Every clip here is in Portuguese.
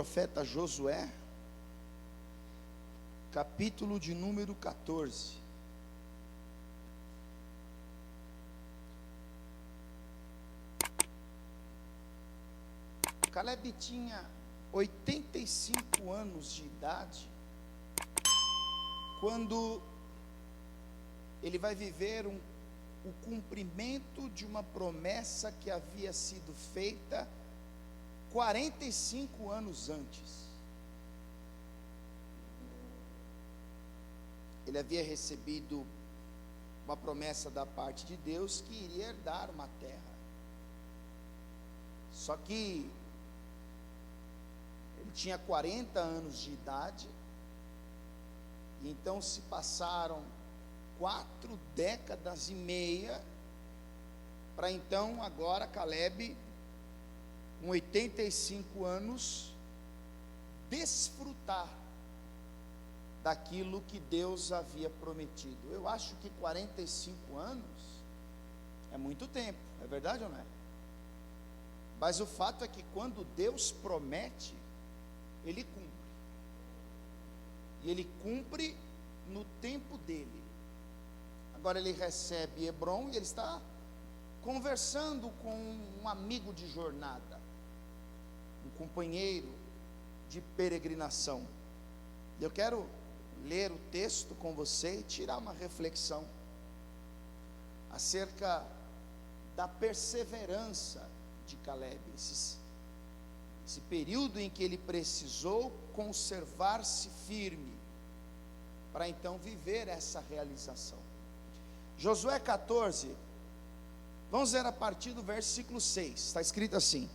profeta Josué, capítulo de número 14. Caleb tinha 85 anos de idade quando ele vai viver o cumprimento de uma promessa que havia sido feita 45 anos antes. Ele havia recebido uma promessa da parte de Deus que iria herdar uma terra. Só que ele tinha 40 anos de idade, e então se passaram 4 décadas e meia, para então agora Caleb, com 85 anos, desfrutar daquilo que Deus havia prometido. Eu acho que 45 anos é muito tempo, é verdade ou não é? Mas o fato é que quando Deus promete, Ele cumpre. E Ele cumpre no tempo dele. Agora ele recebe Hebron e ele está conversando com um amigo de jornada, um companheiro de peregrinação. E eu quero ler o texto com você e tirar uma reflexão acerca da perseverança de Caleb, esse período em que ele precisou conservar-se firme para então viver essa realização. Josué 14, vamos ler a partir do versículo 6, está escrito assim: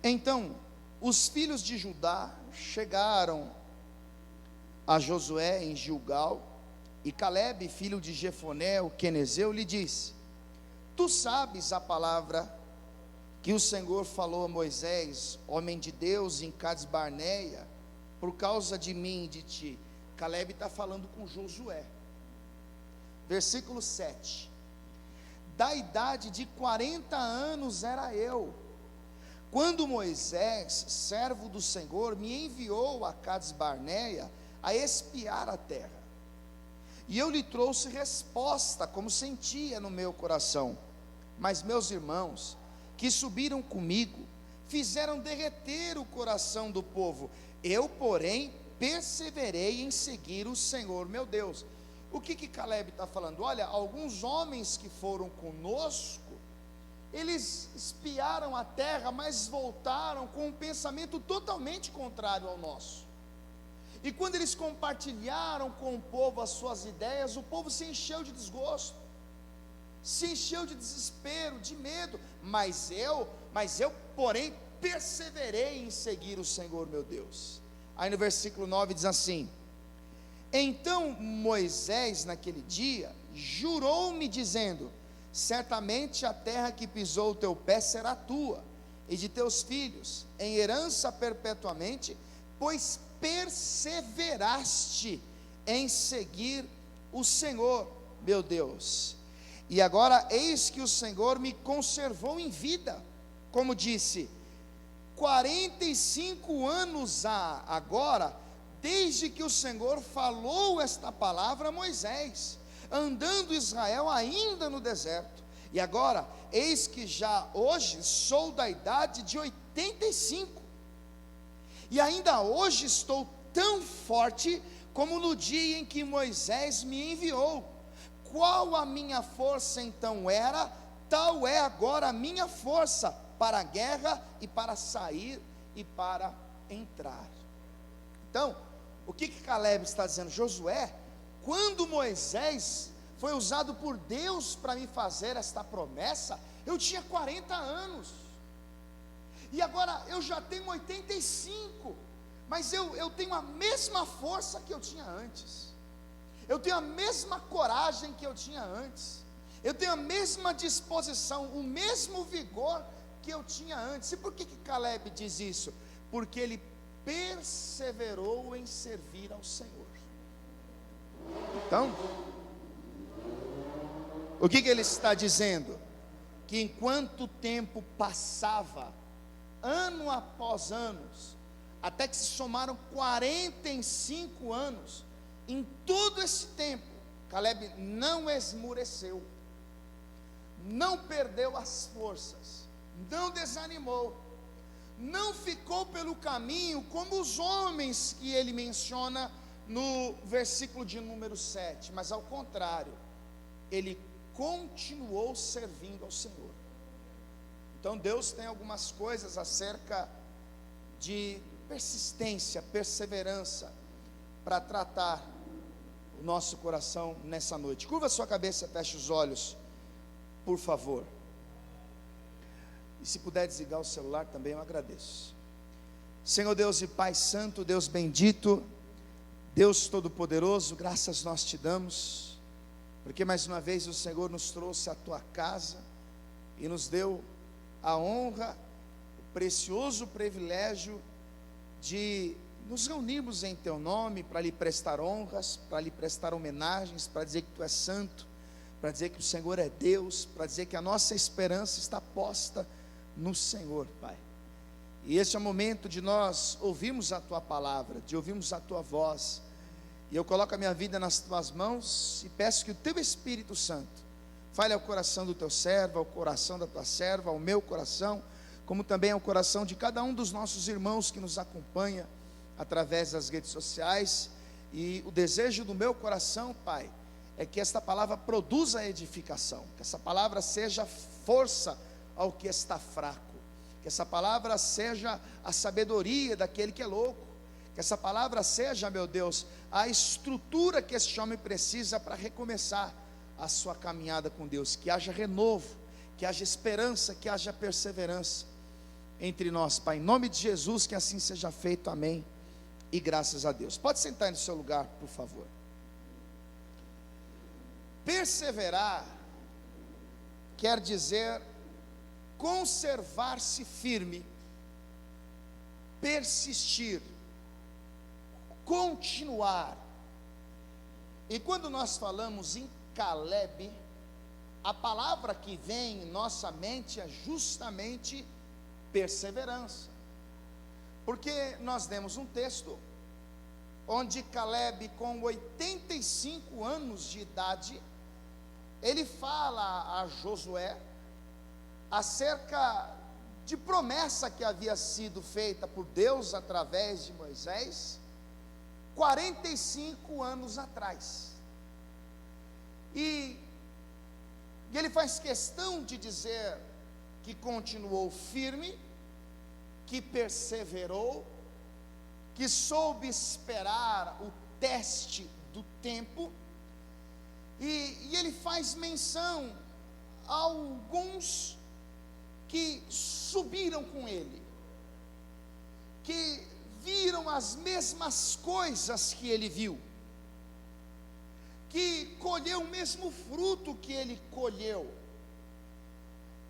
Então os filhos de Judá chegaram a Josué em Gilgal, e Caleb, filho de Jefoné, o quenezeu, lhe disse: Tu sabes a palavra que o Senhor falou a Moisés, homem de Deus, em Cades Barneia, por causa de mim e de ti. Caleb está falando com Josué. Versículo 7: Da idade de 40 anos era eu, quando Moisés, servo do Senhor, me enviou a Cades Barneia a espiar a terra. E eu lhe trouxe resposta, como sentia no meu coração. Mas meus irmãos, que subiram comigo, fizeram derreter o coração do povo. Eu, porém, perseverei em seguir o Senhor meu Deus. O que Caleb está falando? Olha, alguns homens que foram conosco, eles espiaram a terra, mas voltaram com um pensamento totalmente contrário ao nosso. E quando eles compartilharam com o povo as suas ideias, o povo se encheu de desgosto, se encheu de desespero, de medo. Mas eu, porém, perseverei em seguir o Senhor meu Deus. Aí no versículo 9 diz assim: Então Moisés naquele dia jurou-me dizendo: Certamente a terra que pisou o teu pé será tua e de teus filhos em herança perpetuamente, pois perseveraste em seguir o Senhor meu Deus. E agora eis que o Senhor me conservou em vida, como disse, 45 anos há agora, desde que o Senhor falou esta palavra a Moisés, andando Israel ainda no deserto. E agora, eis que já hoje sou da idade de 85, e ainda hoje estou tão forte como no dia em que Moisés me enviou. Qual a minha força então era, tal é agora a minha força para a guerra e para sair e para entrar. Então, o que Caleb está dizendo? Josué, quando Moisés foi usado por Deus para me fazer esta promessa, eu tinha 40 anos, e agora eu já tenho 85, mas eu tenho a mesma força que eu tinha antes, eu tenho a mesma coragem que eu tinha antes, eu tenho a mesma disposição, o mesmo vigor que eu tinha antes. E por que Caleb diz isso? Porque ele perseverou em servir ao Senhor. Então, o que ele está dizendo? Que enquanto o tempo passava, ano após ano, até que se somaram 45 anos. Em todo esse tempo, Caleb não esmureceu, não perdeu as forças, não desanimou, não ficou pelo caminho como os homens que ele menciona no versículo de número 7, mas ao contrário, ele continuou servindo ao Senhor. Então Deus tem algumas coisas acerca de persistência, perseverança, para tratar o nosso coração nessa noite. Curva sua cabeça, feche os olhos, por favor. E se puder desligar o celular também, eu agradeço. Senhor Deus e Pai Santo, Deus bendito, Deus Todo-Poderoso, graças nós te damos, porque mais uma vez o Senhor nos trouxe à tua casa e nos deu a honra, o precioso privilégio de nos reunirmos em teu nome para lhe prestar honras, para lhe prestar homenagens, para dizer que tu és santo, para dizer que o Senhor é Deus, para dizer que a nossa esperança está posta no Senhor, Pai. E este é o momento de nós ouvirmos a tua palavra, de ouvirmos a tua voz. E eu coloco a minha vida nas tuas mãos e peço que o teu Espírito Santo fale ao coração do teu servo, ao coração da tua serva, ao meu coração, como também ao coração de cada um dos nossos irmãos que nos acompanha através das redes sociais. E o desejo do meu coração, Pai, é que esta palavra produza edificação, que essa palavra seja força ao que está fraco, que essa palavra seja a sabedoria daquele que é louco, que essa palavra seja, meu Deus, a estrutura que este homem precisa para recomeçar a sua caminhada com Deus, que haja renovo, que haja esperança, que haja perseverança entre nós, Pai, em nome de Jesus, que assim seja feito, amém, e graças a Deus. Pode sentar no seu lugar, por favor. Perseverar quer dizer conservar-se firme, persistir, continuar. E quando nós falamos em Caleb, a palavra que vem em nossa mente é justamente perseverança, porque nós demos um texto onde Caleb, com 85 anos de idade, ele fala a Josué acerca de promessa que havia sido feita por Deus através de Moisés 45 anos atrás. E ele faz questão de dizer que continuou firme, que perseverou, que soube esperar o teste do tempo, e ele faz menção a alguns que subiram com ele, que viram as mesmas coisas que ele viu, que colheu o mesmo fruto que ele colheu.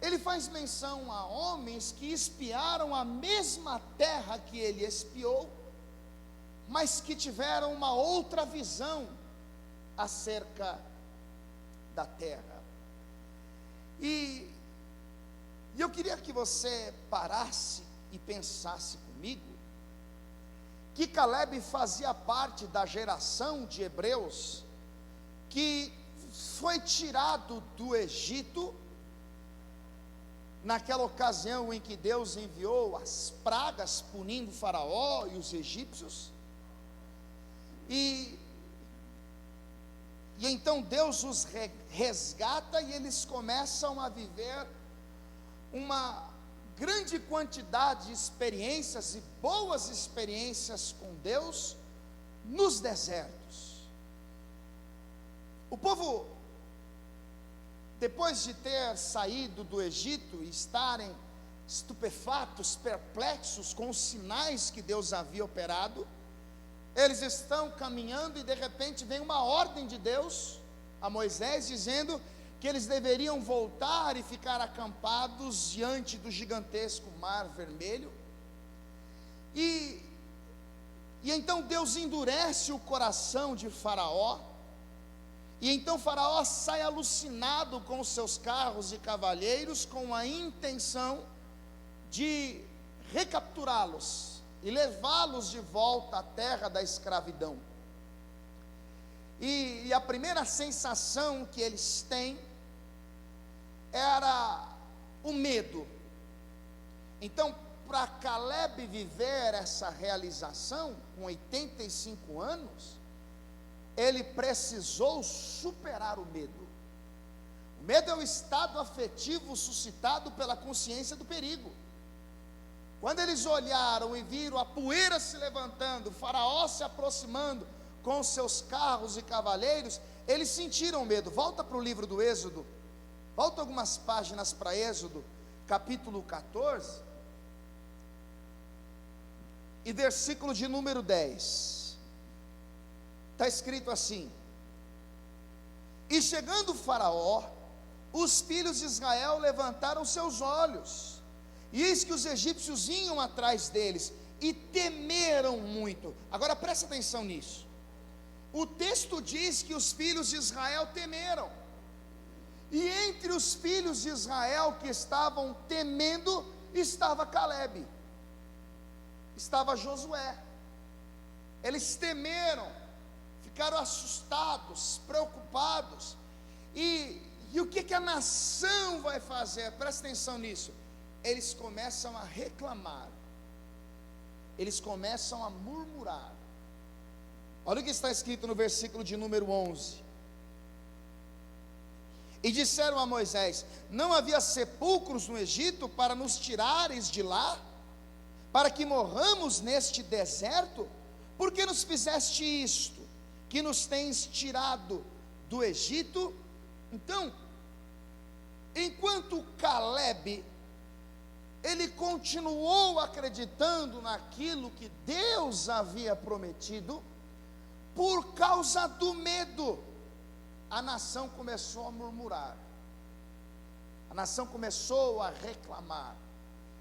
Ele faz menção a homens que espiaram a mesma terra que ele espiou, mas que tiveram uma outra visão acerca da terra. E eu queria que você parasse e pensasse comigo que Caleb fazia parte da geração de hebreus que foi tirado do Egito naquela ocasião em que Deus enviou as pragas punindo Faraó e os egípcios, e então Deus os resgata e eles começam a viver uma grande quantidade de experiências e boas experiências com Deus nos desertos. O povo, depois de ter saído do Egito e estarem estupefatos, perplexos com os sinais que Deus havia operado, eles estão caminhando e de repente vem uma ordem de Deus a Moisés dizendo que eles deveriam voltar e ficar acampados diante do gigantesco mar vermelho. E então Deus endurece o coração de Faraó, e então Faraó sai alucinado com os seus carros e cavaleiros, com a intenção de recapturá-los e levá-los de volta à terra da escravidão. E a primeira sensação que eles têm era o medo. Então, para Caleb viver essa realização, com 85 anos, ele precisou superar o medo. O medo é o estado afetivo suscitado pela consciência do perigo. Quando eles olharam e viram a poeira se levantando, o faraó se aproximando com seus carros e cavaleiros, eles sentiram medo. Volta para o livro do Êxodo, volta algumas páginas para Êxodo, capítulo 14, e versículo de número 10, está escrito assim: e chegando o faraó, os filhos de Israel levantaram seus olhos, e eis que os egípcios iam atrás deles, e temeram muito. Agora presta atenção nisso. O texto diz que os filhos de Israel temeram, e entre os filhos de Israel que estavam temendo, estava Caleb, estava Josué. Eles temeram, ficaram assustados, preocupados. E o que a nação vai fazer? Presta atenção nisso. Eles começam a reclamar, eles começam a murmurar. Olha o que está escrito no versículo de número 11: e disseram a Moisés: não havia sepulcros no Egito para nos tirares de lá, para que morramos neste deserto? Por que nos fizeste isto, que nos tens tirado do Egito? Então, enquanto Caleb, ele continuou acreditando naquilo que Deus havia prometido, por causa do medo, a nação começou a murmurar, a nação começou a reclamar.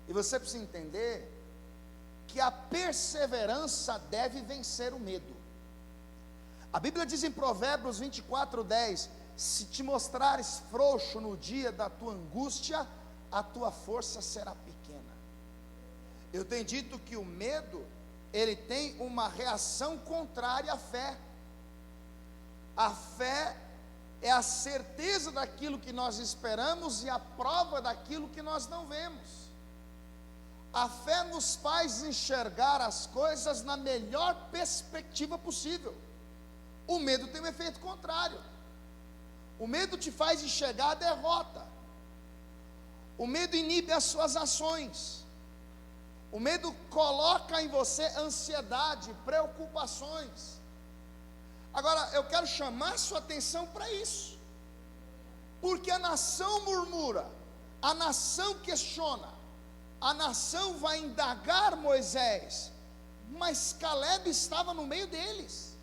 E você precisa entender que a perseverança deve vencer o medo. A Bíblia diz em Provérbios 24:10: se te mostrares frouxo no dia da tua angústia, a tua força será pequena. Eu tenho dito que o medo, ele tem uma reação contrária à fé. A fé é a certeza daquilo que nós esperamos e a prova daquilo que nós não vemos. A fé nos faz enxergar as coisas na melhor perspectiva possível. O medo tem um efeito contrário. O medo te faz enxergar a derrota. O medo inibe as suas ações. O medo coloca em você ansiedade, preocupações. Agora, eu quero chamar a sua atenção para isso, porque a nação murmura, a nação questiona, a nação vai indagar Moisés, mas Caleb estava no meio deles,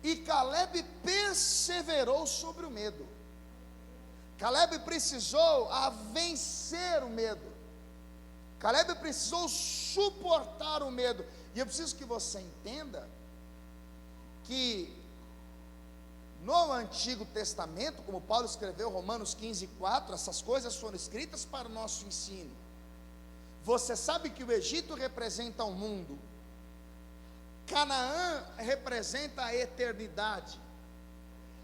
e Caleb perseverou sobre o medo. Caleb precisou vencer o medo, Caleb precisou suportar o medo. E eu preciso que você entenda que no Antigo Testamento, como Paulo escreveu Romanos 15:4, essas coisas foram escritas para o nosso ensino. Você sabe que o Egito representa o mundo, Canaã representa a eternidade,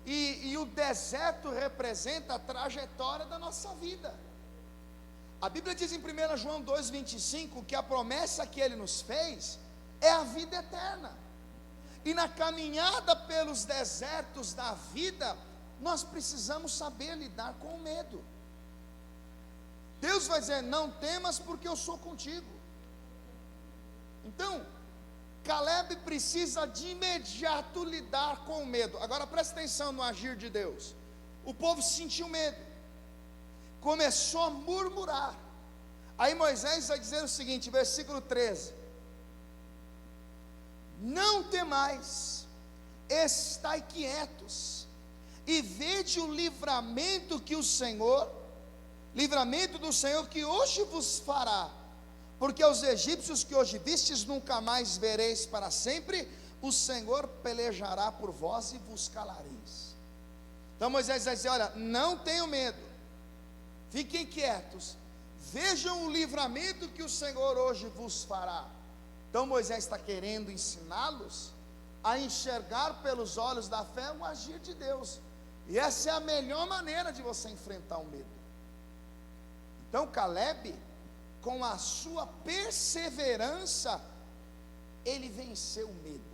e o deserto representa a trajetória da nossa vida. A Bíblia diz em 1 João 2,25 que a promessa que Ele nos fez é a vida eterna. E na caminhada pelos desertos da vida, nós precisamos saber lidar com o medo. Deus vai dizer: não temas, porque eu sou contigo. Então, Caleb precisa de imediato lidar com o medo. Agora presta atenção no agir de Deus. O povo sentiu medo, começou a murmurar. Aí Moisés vai dizer o seguinte, versículo 13: não temais, estai quietos, e vede o livramento do Senhor que hoje vos fará, porque aos egípcios que hoje vistes nunca mais vereis para sempre, o Senhor pelejará por vós e vos calareis. Então Moisés vai dizer: olha, não tenham medo, fiquem quietos, vejam o livramento que o Senhor hoje vos fará. Então Moisés está querendo ensiná-los a enxergar pelos olhos da fé o agir de Deus, e essa é a melhor maneira de você enfrentar o medo. Então Caleb, com a sua perseverança, ele venceu o medo.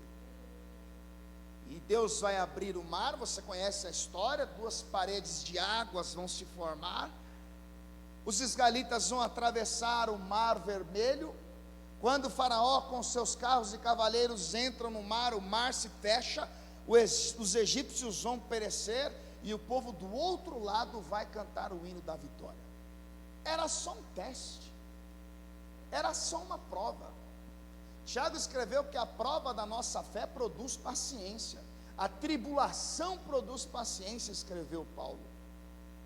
E Deus vai abrir o mar, você conhece a história, 2 paredes de águas vão se formar, os israelitas vão atravessar o mar vermelho. Quando o faraó com seus carros e cavaleiros entram no mar, o mar se fecha, os egípcios vão perecer, e o povo do outro lado vai cantar o hino da vitória. Era só um teste, era só uma prova. Tiago escreveu que a prova da nossa fé produz paciência, a tribulação produz paciência, escreveu Paulo.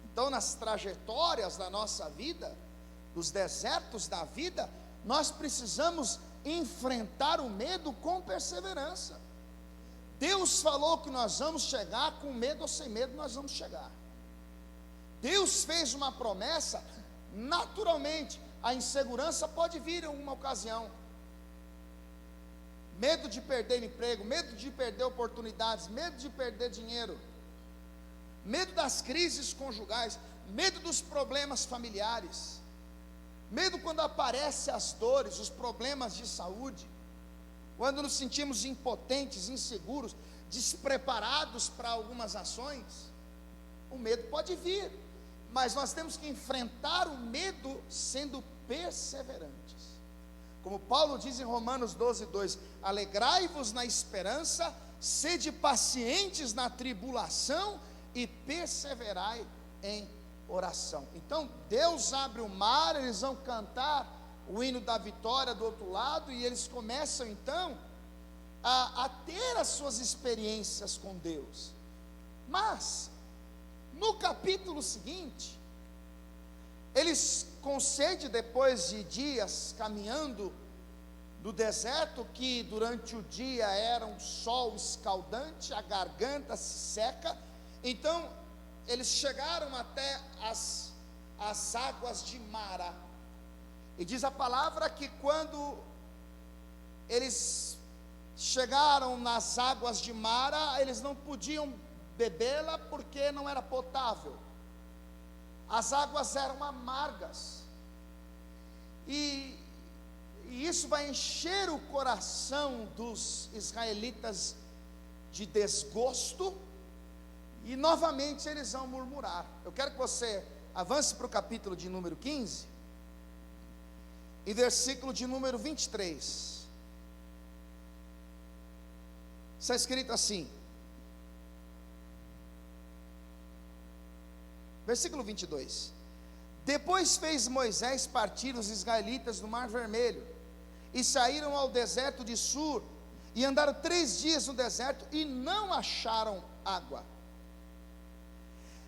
Então, nas trajetórias da nossa vida, nos desertos da vida, nós precisamos enfrentar o medo com perseverança. Deus falou que nós vamos chegar, com medo ou sem medo nós vamos chegar. Deus fez uma promessa, naturalmente a insegurança pode vir em alguma ocasião, medo de perder emprego, medo de perder oportunidades, medo de perder dinheiro, medo das crises conjugais, medo dos problemas familiares, medo quando aparecem as dores, os problemas de saúde, quando nos sentimos impotentes, inseguros, despreparados para algumas ações. O medo pode vir, mas nós temos que enfrentar o medo sendo perseverantes. Como Paulo diz em Romanos 12:2: alegrai-vos na esperança, sede pacientes na tribulação e perseverai em oração. Então Deus abre o mar, eles vão cantar o hino da vitória do outro lado, e eles começam então a ter as suas experiências com Deus. Mas no capítulo seguinte, eles com sede, depois de dias caminhando no deserto, que durante o dia era um sol escaldante, a garganta se seca, então eles chegaram até as águas de Mara, e diz a palavra que quando eles chegaram nas águas de Mara, eles não podiam bebê-la porque não era potável, as águas eram amargas, e isso vai encher o coração dos israelitas de desgosto, e novamente eles vão murmurar. Eu quero que você avance para o capítulo de número 15, e versículo de número 23, está escrito assim, versículo 22: depois fez Moisés partir os israelitas do mar vermelho, e saíram ao deserto de Sur, e andaram 3 dias no deserto, e não acharam água.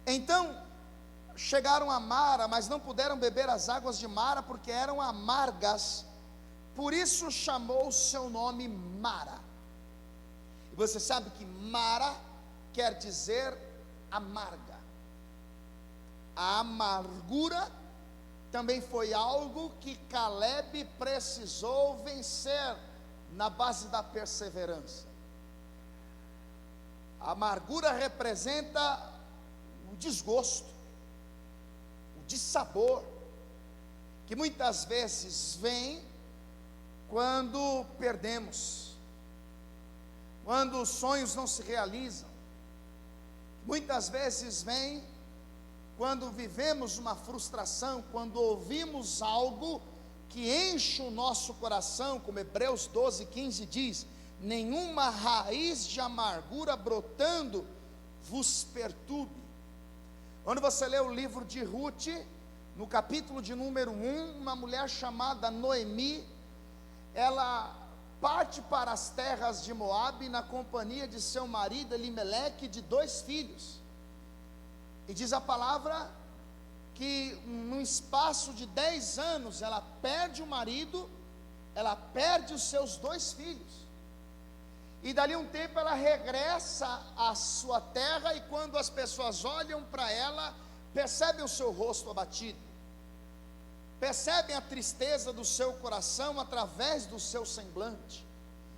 Então chegaram a Mara, mas não puderam beber as águas de Mara, porque eram amargas, por isso chamou o seu nome Mara. E você sabe que Mara quer dizer amarga. A amargura também foi algo que Caleb precisou vencer na base da perseverança. A amargura representa o desgosto, o dissabor, que muitas vezes vem quando perdemos, quando os sonhos não se realizam, muitas vezes vem quando vivemos uma frustração, quando ouvimos algo que enche o nosso coração, como Hebreus 12:15 diz: nenhuma raiz de amargura brotando vos perturbe. Quando você lê o livro de Ruth, no capítulo de número 1, uma mulher chamada Noemi, ela parte para as terras de Moabe na companhia de seu marido Elimeleque e de 2 filhos. E diz a palavra que num espaço de 10 anos ela perde o marido, ela perde os seus 2 filhos, e dali um tempo ela regressa à sua terra, e quando as pessoas olham para ela, percebem o seu rosto abatido, percebem a tristeza do seu coração através do seu semblante.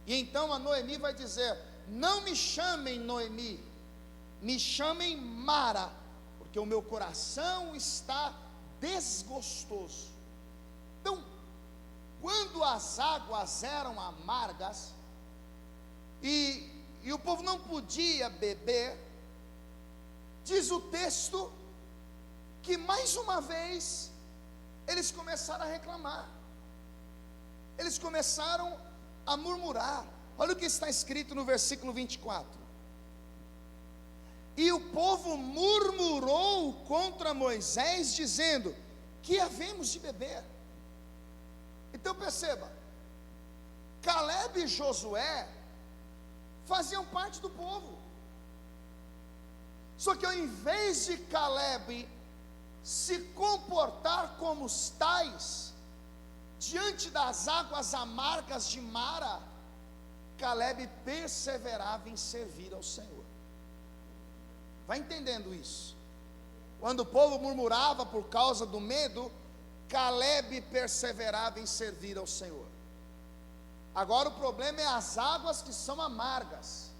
E então a Noemi vai dizer: não me chamem Noemi, me chamem Mara, porque o meu coração está desgostoso. Então, quando as águas eram amargas e o povo não podia beber, diz o texto que mais uma vez eles começaram a reclamar, eles começaram a murmurar. Olha o que está escrito no versículo 24: e o povo murmurou contra Moisés, dizendo: que havemos de beber? Então perceba, Caleb e Josué faziam parte do povo, só que ao invés de Caleb se comportar como os tais, diante das águas amargas de Mara, Caleb perseverava em servir ao Senhor. Vai entendendo isso? Quando o povo murmurava por causa do medo, Caleb perseverava em servir ao Senhor. Agora o problema é as águas que são amargas,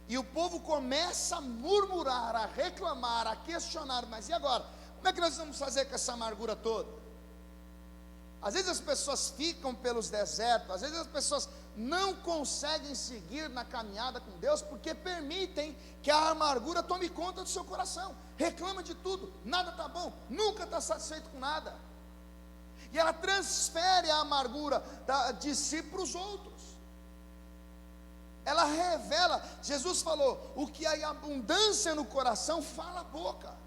e o povo começa a murmurar, a reclamar, a questionar: mas e agora? Como é que nós vamos fazer com essa amargura toda? Às vezes as pessoas ficam pelos desertos, às vezes as pessoas não conseguem seguir na caminhada com Deus, porque permitem que a amargura tome conta do seu coração. Reclama de tudo, nada está bom, nunca está satisfeito com nada, e ela transfere a amargura de si para os outros. Ela revela, Jesus falou: o que há em abundância no coração fala a boca.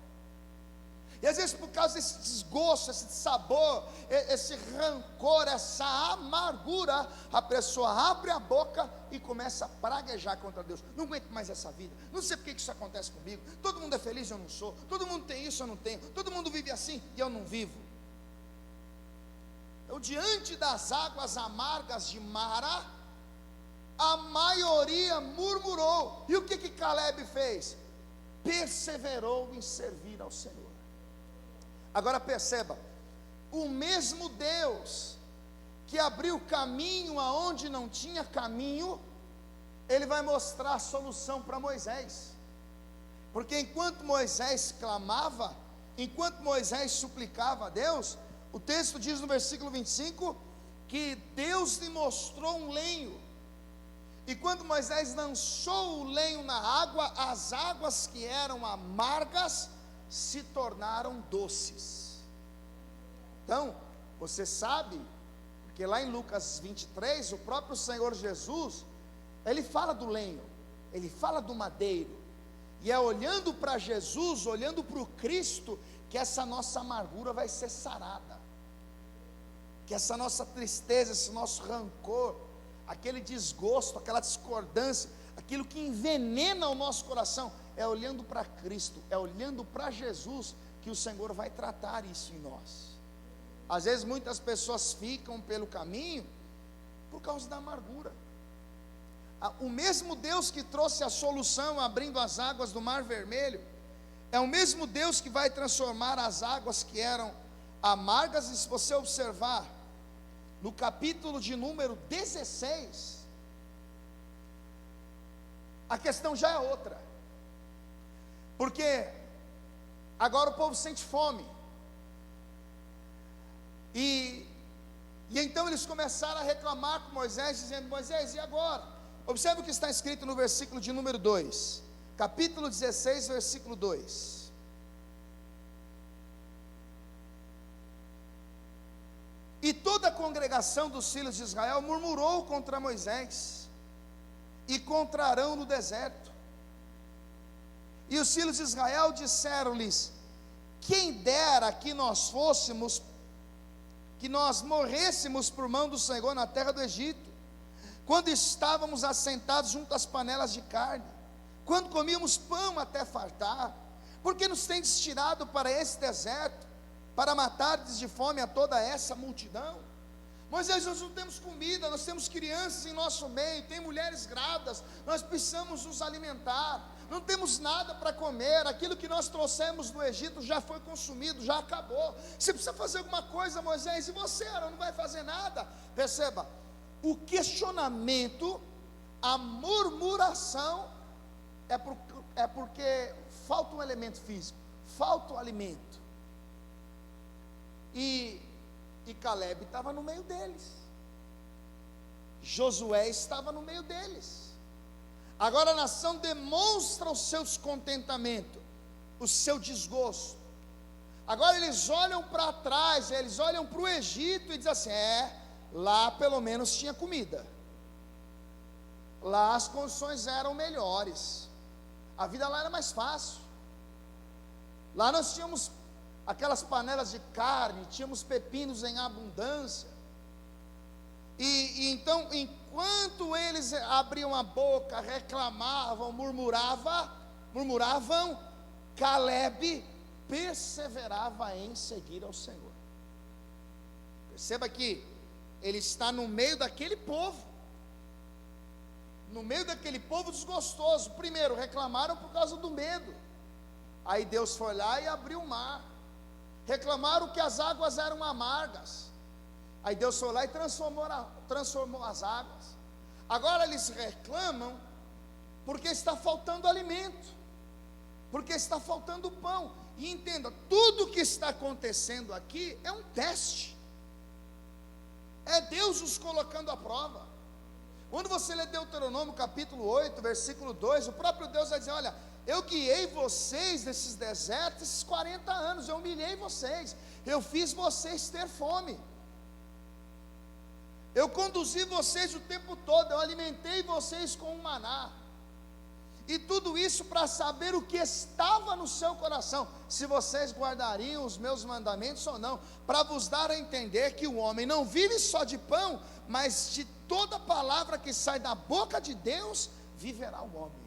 E às vezes, por causa desse desgosto, esse sabor, esse rancor, essa amargura, a pessoa abre a boca e começa a praguejar contra Deus. Não aguento mais essa vida, não sei porque que isso acontece comigo. Todo mundo é feliz, eu não sou. Todo mundo tem isso, eu não tenho. Todo mundo vive assim e eu não vivo. Então, diante das águas amargas de Mara, a maioria murmurou. E o que Caleb fez? Perseverou em servir ao Senhor. Agora perceba, o mesmo Deus que abriu caminho aonde não tinha caminho, Ele vai mostrar a solução para Moisés. Porque enquanto Moisés clamava, enquanto Moisés suplicava a Deus, o texto diz no versículo 25, que Deus lhe mostrou um lenho. E quando Moisés lançou o lenho na água, as águas que eram amargas se tornaram doces. Então, você sabe, porque lá em Lucas 23, o próprio Senhor Jesus, Ele fala do lenho, Ele fala do madeiro, e é olhando para Jesus, olhando para o Cristo, que essa nossa amargura vai ser sarada, que essa nossa tristeza, esse nosso rancor, aquele desgosto, aquela discordância, aquilo que envenena o nosso coração, é olhando para Cristo, é olhando para Jesus, que o Senhor vai tratar isso em nós. Às vezes muitas pessoas ficam pelo caminho por causa da amargura. O mesmo Deus que trouxe a solução abrindo as águas do Mar Vermelho, é o mesmo Deus que vai transformar as águas que eram amargas. E se você observar no capítulo de número 16, a questão já é outra, porque agora o povo sente fome, e então eles começaram a reclamar com Moisés, dizendo: Moisés, e agora? Observe o que está escrito no versículo de número 2, capítulo 16, versículo 2. E toda a congregação dos filhos de Israel murmurou contra Moisés e contra Arão no deserto. E os filhos de Israel disseram-lhes: quem dera que nós morrêssemos por mão do Senhor na terra do Egito, quando estávamos assentados junto às panelas de carne, quando comíamos pão até fartar. Porque nos tendes tirado para esse deserto, para matardes de fome a toda essa multidão? Moisés, nós não temos comida, nós temos crianças em nosso meio, tem mulheres grávidas, nós precisamos nos alimentar. não temos nada para comer, aquilo que nós trouxemos do Egito já foi consumido, já acabou. Você precisa fazer alguma coisa, Moisés, e você, Arão, não vai fazer nada. Perceba, o questionamento, a murmuração, é porque falta um elemento físico, falta o alimento. E Caleb estava no meio deles, Josué estava no meio deles. Agora a nação demonstra o seu descontentamento, o seu desgosto. Agora eles olham para trás, eles olham para o Egito e dizem assim: lá pelo menos tinha comida, lá as condições eram melhores, a vida lá era mais fácil, lá nós tínhamos aquelas panelas de carne, tínhamos pepinos em abundância. E então, enquanto eles abriam a boca, reclamavam, murmuravam, Caleb perseverava em seguir ao Senhor. Perceba que ele está no meio daquele povo, desgostoso. Primeiro, reclamaram por causa do medo, aí Deus foi lá e abriu o mar. Reclamaram que as águas eram amargas, aí Deus foi lá e transformou as águas. Agora eles reclamam porque está faltando alimento, porque está faltando pão. E entenda, tudo que está acontecendo aqui é um teste, é Deus os colocando à prova. Quando você lê Deuteronômio capítulo 8, versículo 2, o próprio Deus vai dizer: olha, eu guiei vocês nesses desertos, esses 40 anos, eu humilhei vocês, eu fiz vocês ter fome, eu conduzi vocês o tempo todo, eu alimentei vocês com um maná, e tudo isso para saber o que estava no seu coração, se vocês guardariam os meus mandamentos ou não, para vos dar a entender que o homem não vive só de pão, mas de toda palavra que sai da boca de Deus, viverá o homem.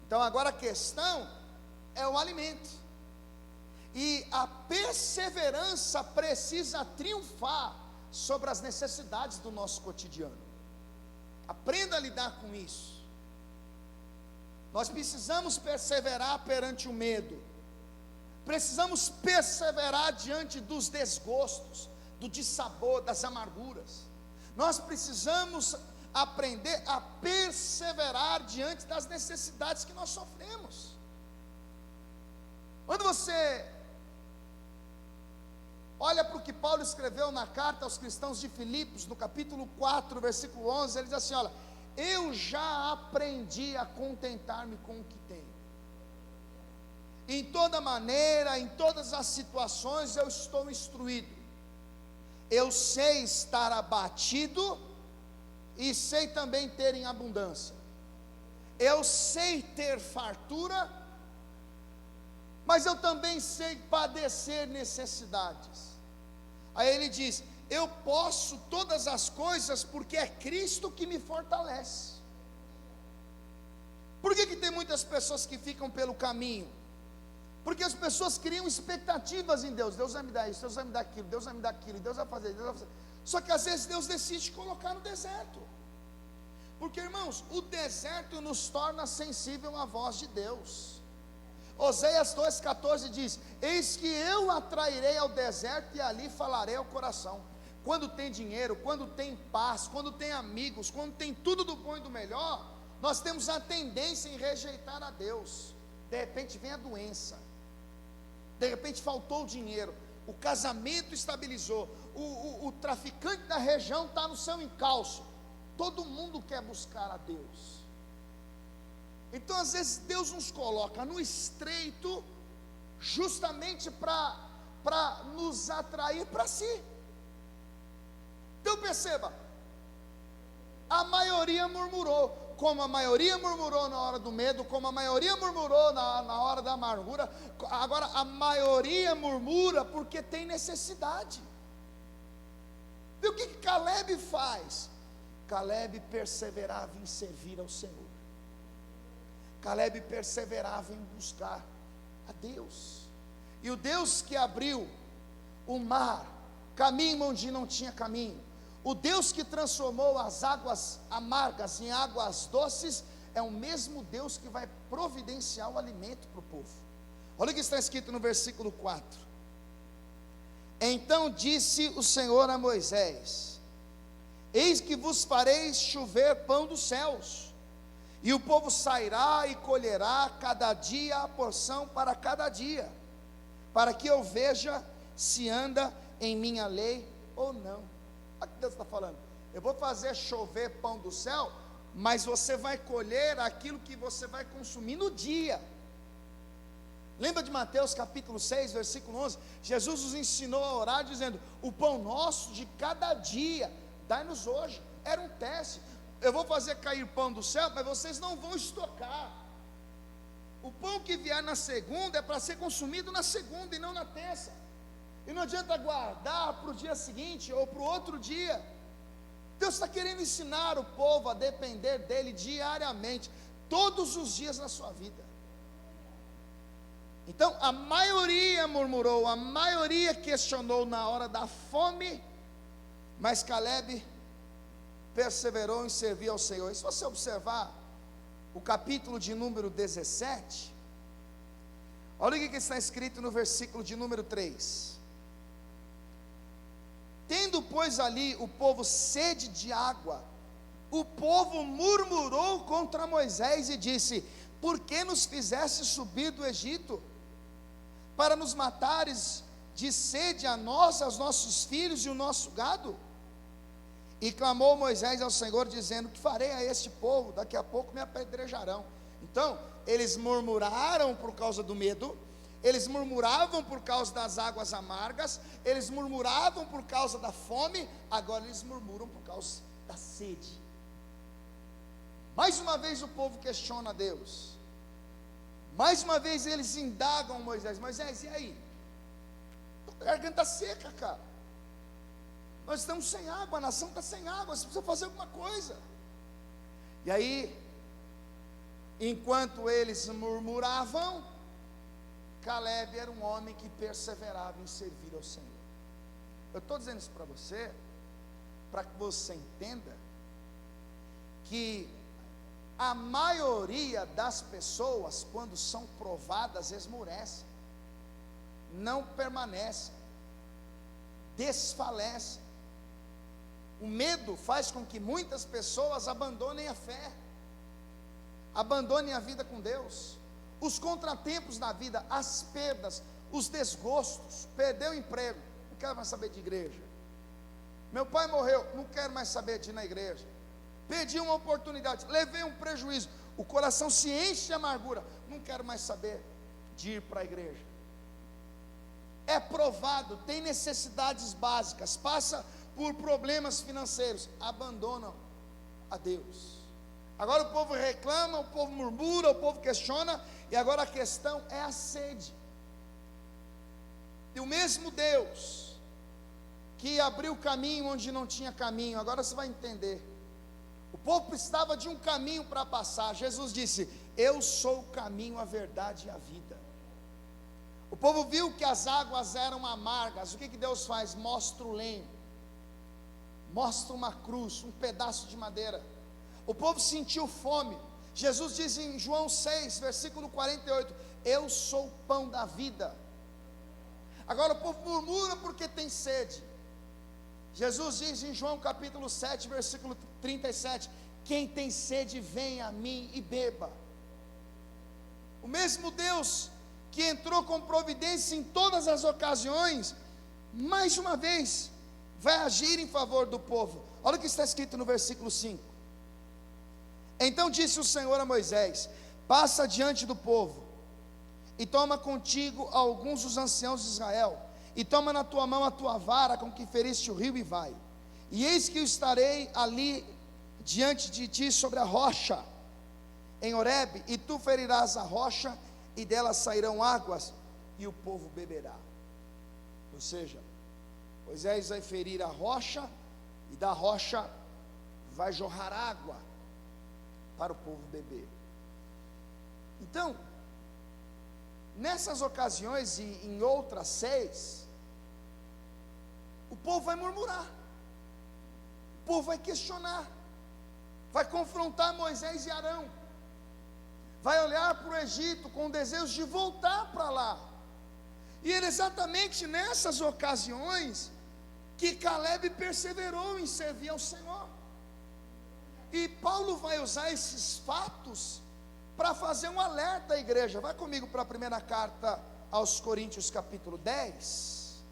Então agora a questão é o alimento, e a perseverança precisa triunfar sobre as necessidades do nosso cotidiano. Aprenda a lidar com isso. Nós precisamos perseverar perante o medo, precisamos perseverar diante dos desgostos, do dissabor, das amarguras. Nós precisamos aprender a perseverar diante das necessidades que nós sofremos. Quando você olha para o que Paulo escreveu na carta aos cristãos de Filipos, no capítulo 4, versículo 11, ele diz assim: olha, eu já aprendi a contentar-me com o que tenho. Em toda maneira, em todas as situações, eu estou instruído. Eu sei estar abatido e sei também ter em abundância. Eu sei ter fartura, mas eu também sei padecer necessidades. Aí ele diz: eu posso todas as coisas porque é Cristo que me fortalece. Por que tem muitas pessoas que ficam pelo caminho? Porque as pessoas criam expectativas em Deus. Deus vai me dar isso, Deus vai me dar aquilo, Deus vai me dar aquilo, Deus vai fazer, Deus vai fazer. Só que às vezes Deus decide colocar no deserto, porque, irmãos, o deserto nos torna sensível à voz de Deus. Oséias 2,14 diz: eis que eu atrairei ao deserto e ali falarei ao coração. Quando tem dinheiro, quando tem paz, quando tem amigos, quando tem tudo do bom e do melhor, nós temos a tendência em rejeitar a Deus. De repente vem a doença, de repente faltou o dinheiro, o casamento estabilizou, o traficante da região está no seu encalço. Todo mundo quer buscar a Deus. Então às vezes Deus nos coloca no estreito, justamente para nos atrair para si. Então perceba, a maioria murmurou, como a maioria murmurou na hora do medo, como a maioria murmurou na hora da amargura. Agora a maioria murmura porque tem necessidade. E o que Caleb faz? Caleb perseverava em servir ao Senhor. Caleb perseverava em buscar a Deus. E o Deus que abriu o mar, caminho onde não tinha caminho, o Deus que transformou as águas amargas em águas doces, é o mesmo Deus que vai providenciar o alimento para o povo. Olha o que está escrito no versículo 4. Então disse o Senhor a Moisés: eis que vos farei chover pão dos céus, e o povo sairá e colherá cada dia a porção para cada dia, para que eu veja se anda em minha lei ou não. Olha o que Deus está falando: eu vou fazer chover pão do céu, mas você vai colher aquilo que você vai consumir no dia. Lembra de Mateus capítulo 6, versículo 11? Jesus nos ensinou a orar dizendo: o pão nosso de cada dia, dai-nos hoje. Era um teste. Eu vou fazer cair pão do céu, mas vocês não vão estocar. O pão que vier na segunda é para ser consumido na segunda e não na terça. E não adianta guardar para o dia seguinte ou para o outro dia. Deus está querendo ensinar o povo a depender dele diariamente, todos os dias na sua vida. Então a maioria murmurou, a maioria questionou na hora da fome, mas Caleb perseverou em servir ao Senhor. E se você observar o capítulo de número 17, olha o que está escrito no versículo de número 3. Tendo, pois, ali o povo sede de água, o povo murmurou contra Moisés e disse: por que nos fizeste subir do Egito? Para nos matares de sede a nós, aos nossos filhos e o nosso gado? E clamou Moisés ao Senhor, dizendo: que farei a este povo? Daqui a pouco me apedrejarão. Então, eles murmuraram por causa do medo, eles murmuravam por causa das águas amargas, eles murmuravam por causa da fome, agora eles murmuram por causa da sede. Mais uma vez o povo questiona a Deus. Mais uma vez eles indagam Moisés: Moisés, e aí? A garganta seca, cara. Nós estamos sem água, a nação está sem água, você precisa fazer alguma coisa. E aí, enquanto eles murmuravam, Caleb era um homem que perseverava em servir ao Senhor. Eu estou dizendo isso para você, para que você entenda que a maioria das pessoas, quando são provadas, esmurecem, não permanecem, desfalecem. O medo faz com que muitas pessoas abandonem a fé, abandonem a vida com Deus. Os contratempos da vida, as perdas, os desgostos, perdeu o emprego, não quero mais saber de igreja. Meu pai morreu, não quero mais saber de ir na igreja. Perdi uma oportunidade, levei um prejuízo, o coração se enche de amargura, não quero mais saber de ir para a igreja. É provado, tem necessidades básicas, passa por problemas financeiros, abandonam a Deus. Agora o povo reclama, o povo murmura, o povo questiona, e agora a questão é a sede. E o mesmo Deus que abriu caminho onde não tinha caminho, agora você vai entender. O povo precisava de um caminho para passar. Jesus disse: eu sou o caminho, a verdade e a vida. O povo viu que as águas eram amargas. O que Deus faz? Mostra o lenho, mostra uma cruz, um pedaço de madeira. O povo sentiu fome. Jesus diz em João 6, versículo 48: eu sou o pão da vida. Agora o povo murmura porque tem sede. Jesus diz em João capítulo 7, versículo 37: quem tem sede, venha a mim e beba. O mesmo Deus que entrou com providência em todas as ocasiões, mais uma vez vai agir em favor do povo. Olha o que está escrito no versículo 5. Então disse o Senhor a Moisés: passa diante do povo, e toma contigo alguns dos anciãos de Israel, e toma na tua mão a tua vara com que feriste o rio, e vai. E eis que eu estarei ali diante de ti sobre a rocha, em Horebe, e tu ferirás a rocha, e dela sairão águas, e o povo beberá. Ou seja, Moisés vai ferir a rocha, e da rocha vai jorrar água para o povo beber. Então, nessas ocasiões e em outras 6, o povo vai murmurar, o povo vai questionar, vai confrontar Moisés e Arão. vai olhar para o Egito com o desejo de voltar para lá. E era exatamente nessas ocasiões que Caleb perseverou em servir ao Senhor. E Paulo vai usar esses fatos para fazer um alerta à igreja. Vai comigo para a primeira carta aos Coríntios, capítulo 10.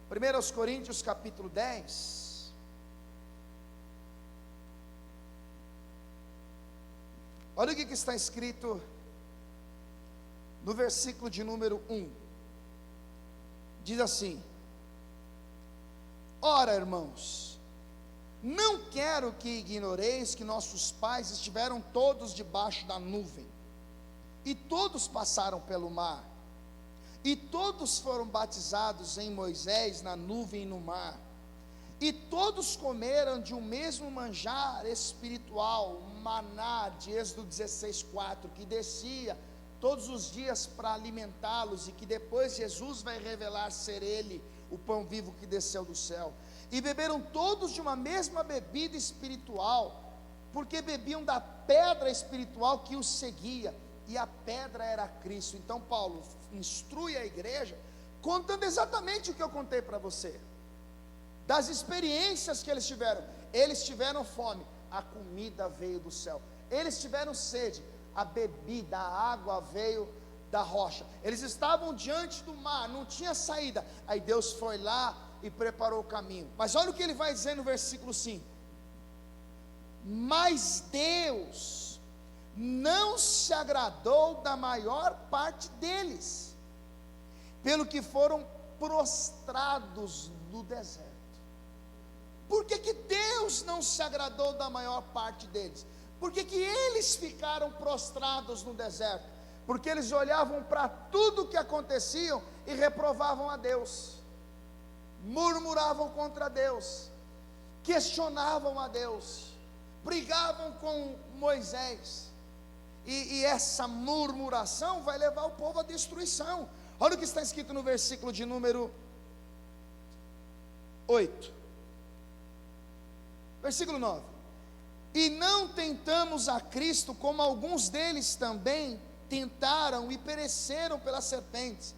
1 Coríntios, capítulo 10. Olha o que está escrito no versículo de número 1. Diz assim: ora, irmãos, não quero que ignoreis que nossos pais estiveram todos debaixo da nuvem, e todos passaram pelo mar, e todos foram batizados em Moisés na nuvem e no mar, e todos comeram de um mesmo manjar espiritual, maná, de Êxodo 16:4, que descia todos os dias para alimentá-los, e que depois Jesus vai revelar ser Ele, o pão vivo que desceu do céu. E beberam todos de uma mesma bebida espiritual, porque bebiam da pedra espiritual que os seguia, e a pedra era Cristo. Então Paulo instrui a igreja, contando exatamente o que eu contei para você, das experiências que eles tiveram. Eles tiveram fome, a comida veio do céu. Eles tiveram sede, a bebida, a água veio da rocha. Eles estavam diante do mar, não tinha saída, aí Deus foi lá e preparou o caminho. Mas olha o que ele vai dizer no versículo 5: mas Deus não se agradou da maior parte deles, pelo que foram prostrados no deserto. Por que que Deus não se agradou da maior parte deles? Por que que eles ficaram prostrados no deserto? Porque eles olhavam para tudo que acontecia e reprovavam a Deus, murmuravam contra Deus, questionavam a Deus, brigavam com Moisés, e essa murmuração vai levar o povo à destruição. Olha o que está escrito no versículo de número 8, versículo 9: e não tentamos a Cristo, como alguns deles também tentaram e pereceram pelas serpentes,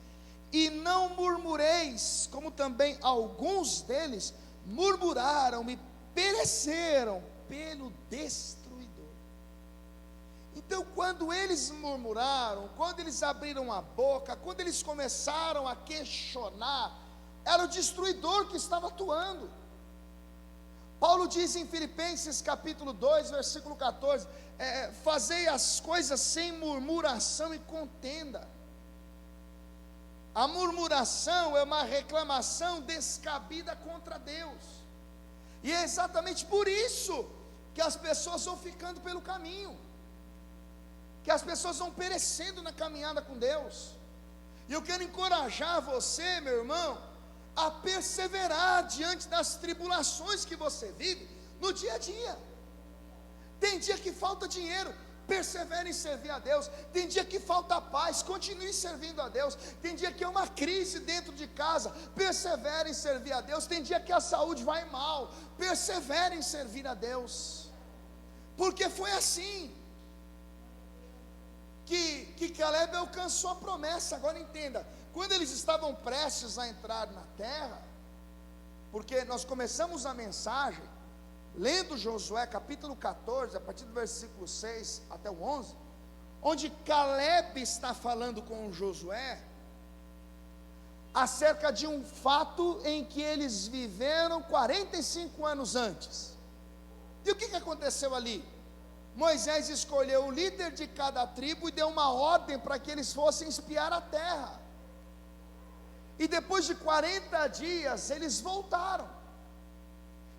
e não murmureis, como também alguns deles murmuraram e pereceram pelo destruidor. Então, quando eles murmuraram, quando eles abriram a boca, quando eles começaram a questionar, era o destruidor que estava atuando. Paulo diz em Filipenses capítulo 2, versículo 14, fazei as coisas sem murmuração e contenda. A murmuração é uma reclamação descabida contra Deus, e é exatamente por isso que as pessoas vão ficando pelo caminho, que as pessoas vão perecendo na caminhada com Deus. E eu quero encorajar você, meu irmão, a perseverar diante das tribulações que você vive no dia a dia. Tem dia que falta dinheiro, persevere em servir a Deus. Tem dia que falta paz, continue servindo a Deus. Tem dia que é uma crise dentro de casa, persevere em servir a Deus. Tem dia que a saúde vai mal, persevere em servir a Deus, porque foi assim que Caleb alcançou a promessa. Agora entenda, quando eles estavam prestes a entrar na terra, porque nós começamos a mensagem lendo Josué capítulo 14, a partir do versículo 6 até o 11, onde Caleb está falando com Josué acerca de um fato em que eles viveram 45 anos antes. E o que aconteceu ali? Moisés escolheu o líder de cada tribo e deu uma ordem para que eles fossem espiar a terra. E depois de 40 dias eles voltaram.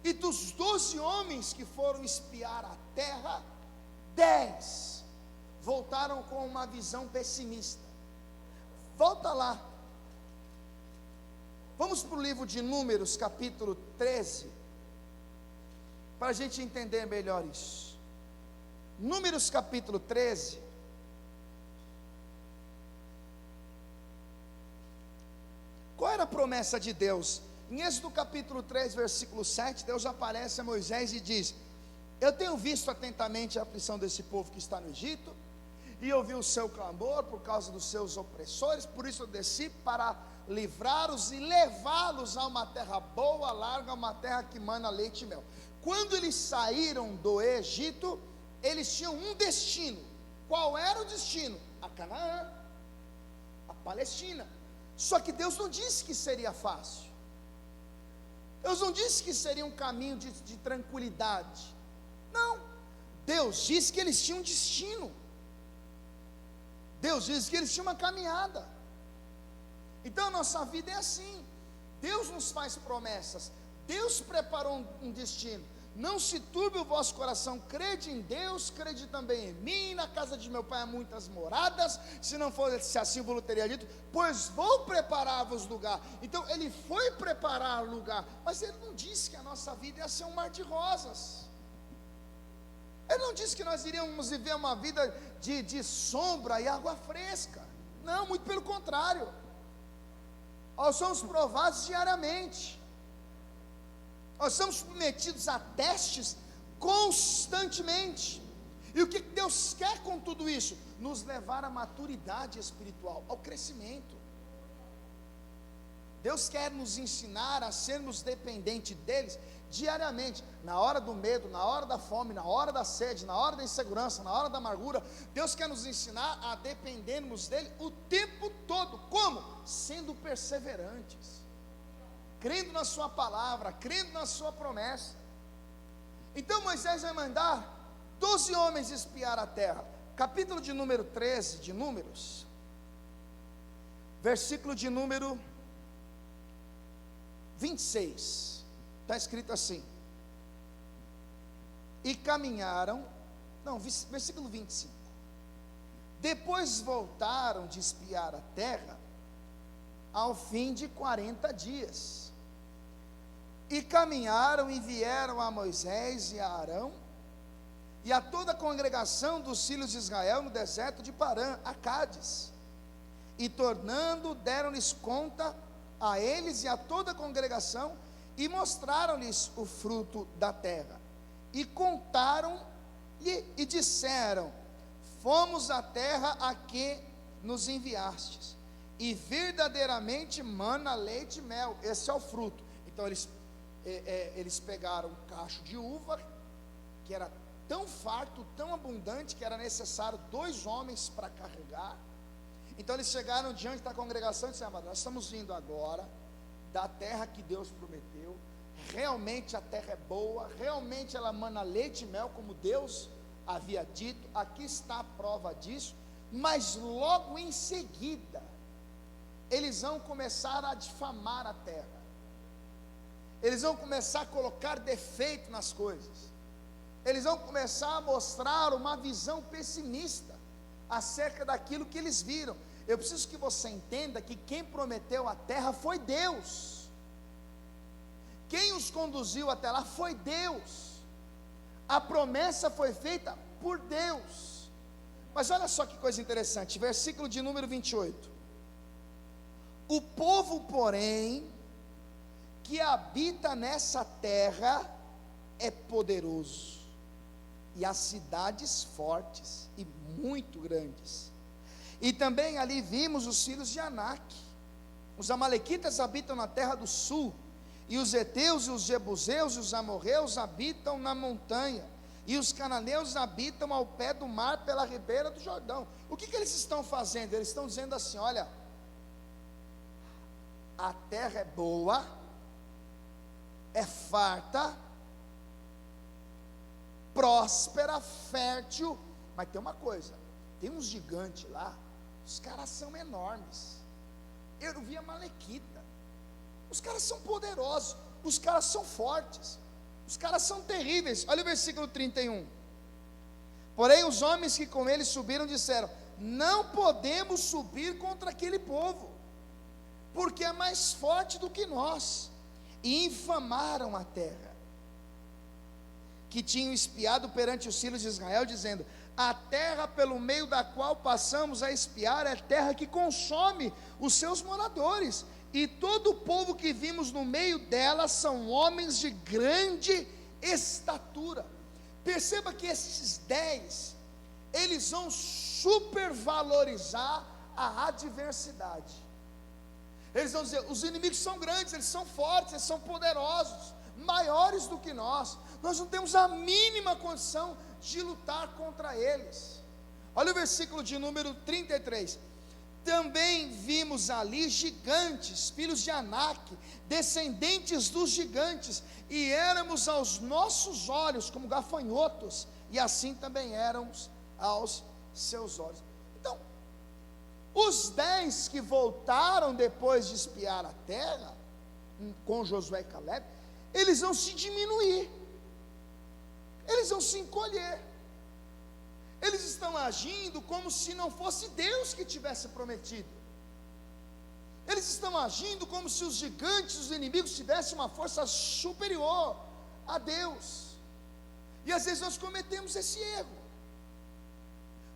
E dos 12 homens que foram espiar a terra, 10 voltaram com uma visão pessimista. Volta lá. Vamos para o livro de Números, capítulo 13, para a gente entender melhor isso. Números capítulo 13. Qual era a promessa de Deus? Em Êxodo capítulo 3, versículo 7, Deus aparece a Moisés e diz: Eu tenho visto atentamente a aflição desse povo que está no Egito, e ouvi o seu clamor por causa dos seus opressores, por isso eu desci para livrá-los e levá-los a uma terra boa, larga, uma terra que mana leite e mel. Quando eles saíram do Egito, eles tinham um destino. Qual era o destino? A Canaã, a Palestina. Só que Deus não disse que seria fácil. Deus não disse que seria um caminho de tranquilidade. Não, Deus disse que eles tinham um destino. Deus disse que eles tinham uma caminhada. Então a nossa vida é assim. Deus nos faz promessas. Deus preparou um destino. Não se turbe o vosso coração, crede em Deus, crede também em mim. Na casa de meu pai há muitas moradas, se não fosse assim, eu teria dito, pois vou preparar-vos lugar. Então ele foi preparar lugar, mas ele não disse que a nossa vida ia ser um mar de rosas. Ele não disse que nós iríamos viver uma vida de sombra e água fresca. Não, muito pelo contrário. Nós somos provados diariamente. Nós somos submetidos a testes constantemente. E o que Deus quer com tudo isso? Nos levar à maturidade espiritual, ao crescimento. Deus quer nos ensinar a sermos dependentes deles diariamente, na hora do medo, na hora da fome, na hora da sede, na hora da insegurança, na hora da amargura. Deus quer nos ensinar a dependermos dele o tempo todo. Como? Sendo perseverantes, crendo na sua palavra, crendo na sua promessa. Então Moisés vai mandar 12 homens espiar a terra. Capítulo de número 13 de Números, versículo de número 26, está escrito assim: e caminharam, versículo 25, depois voltaram de espiar a terra, ao fim de 40 dias, e caminharam e vieram a Moisés e a Arão, e a toda a congregação dos filhos de Israel no deserto de Parã, a Cádiz, e tornando, deram-lhes conta a eles e a toda a congregação, e mostraram-lhes o fruto da terra, e contaram-lhe e disseram: fomos à terra a que nos enviastes, e verdadeiramente mana leite e mel. Esse é o fruto. Então eles pegaram um cacho de uva, que era tão farto, tão abundante, que era necessário 2 homens para carregar. Então eles chegaram diante da congregação e disseram: nós estamos vindo agora da terra que Deus prometeu, realmente a terra é boa, realmente ela mana leite e mel, como Deus havia dito, aqui está a prova disso. Mas logo em seguida, eles vão começar a difamar a terra, eles vão começar a colocar defeito nas coisas, eles vão começar a mostrar uma visão pessimista acerca daquilo que eles viram. Eu preciso que você entenda que quem prometeu a terra foi Deus, quem os conduziu até lá foi Deus, a promessa foi feita por Deus. Mas olha só que coisa interessante, versículo de número 28, o povo, porém, que habita nessa terra é poderoso, e as cidades fortes e muito grandes. E também ali vimos os filhos de Anak. Os amalequitas habitam na terra do sul, e os heteus e os jebuseus e os amorreus habitam na montanha, e os cananeus habitam ao pé do mar, pela ribeira do Jordão. O que eles estão fazendo? Eles estão dizendo assim: olha, a terra é boa, é farta, próspera, fértil, mas tem uma coisa, tem uns gigantes lá, os caras são enormes. Eu vi a Amalequita, os caras são poderosos, os caras são fortes, os caras são terríveis. Olha o versículo 31, porém os homens que com ele subiram disseram: não podemos subir contra aquele povo, porque é mais forte do que nós, e infamaram a terra que tinham espiado perante os filhos de Israel, dizendo: a terra pelo meio da qual passamos a espiar é terra que consome os seus moradores, e todo o povo que vimos no meio dela são homens de grande estatura. Perceba que esses 10, eles vão supervalorizar a adversidade. Eles vão dizer: os inimigos são grandes, eles são fortes, eles são poderosos, maiores do que nós não temos a mínima condição de lutar contra eles. Olha o versículo de número 33. Também vimos ali gigantes, filhos de Anak, descendentes dos gigantes, e éramos aos nossos olhos como gafanhotos, e assim também éramos aos seus olhos. Então, os 10 que voltaram depois de espiar a terra, com Josué e Caleb, eles vão se diminuir, eles vão se encolher. Eles estão agindo como se não fosse Deus que tivesse prometido. Eles estão agindo como se os gigantes, os inimigos, tivessem uma força superior a Deus. E às vezes nós cometemos esse erro.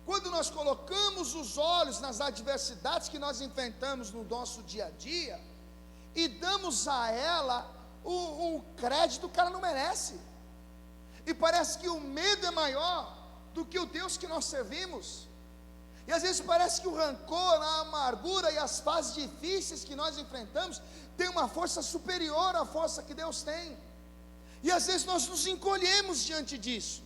Quando nós colocamos os olhos nas adversidades que nós enfrentamos no nosso dia a dia, e damos a ela o crédito que ela não merece. E parece que o medo é maior do que o Deus que nós servimos. E às vezes parece que o rancor, a amargura e as fases difíceis que nós enfrentamos tem uma força superior à força que Deus tem. E às vezes nós nos encolhemos diante disso,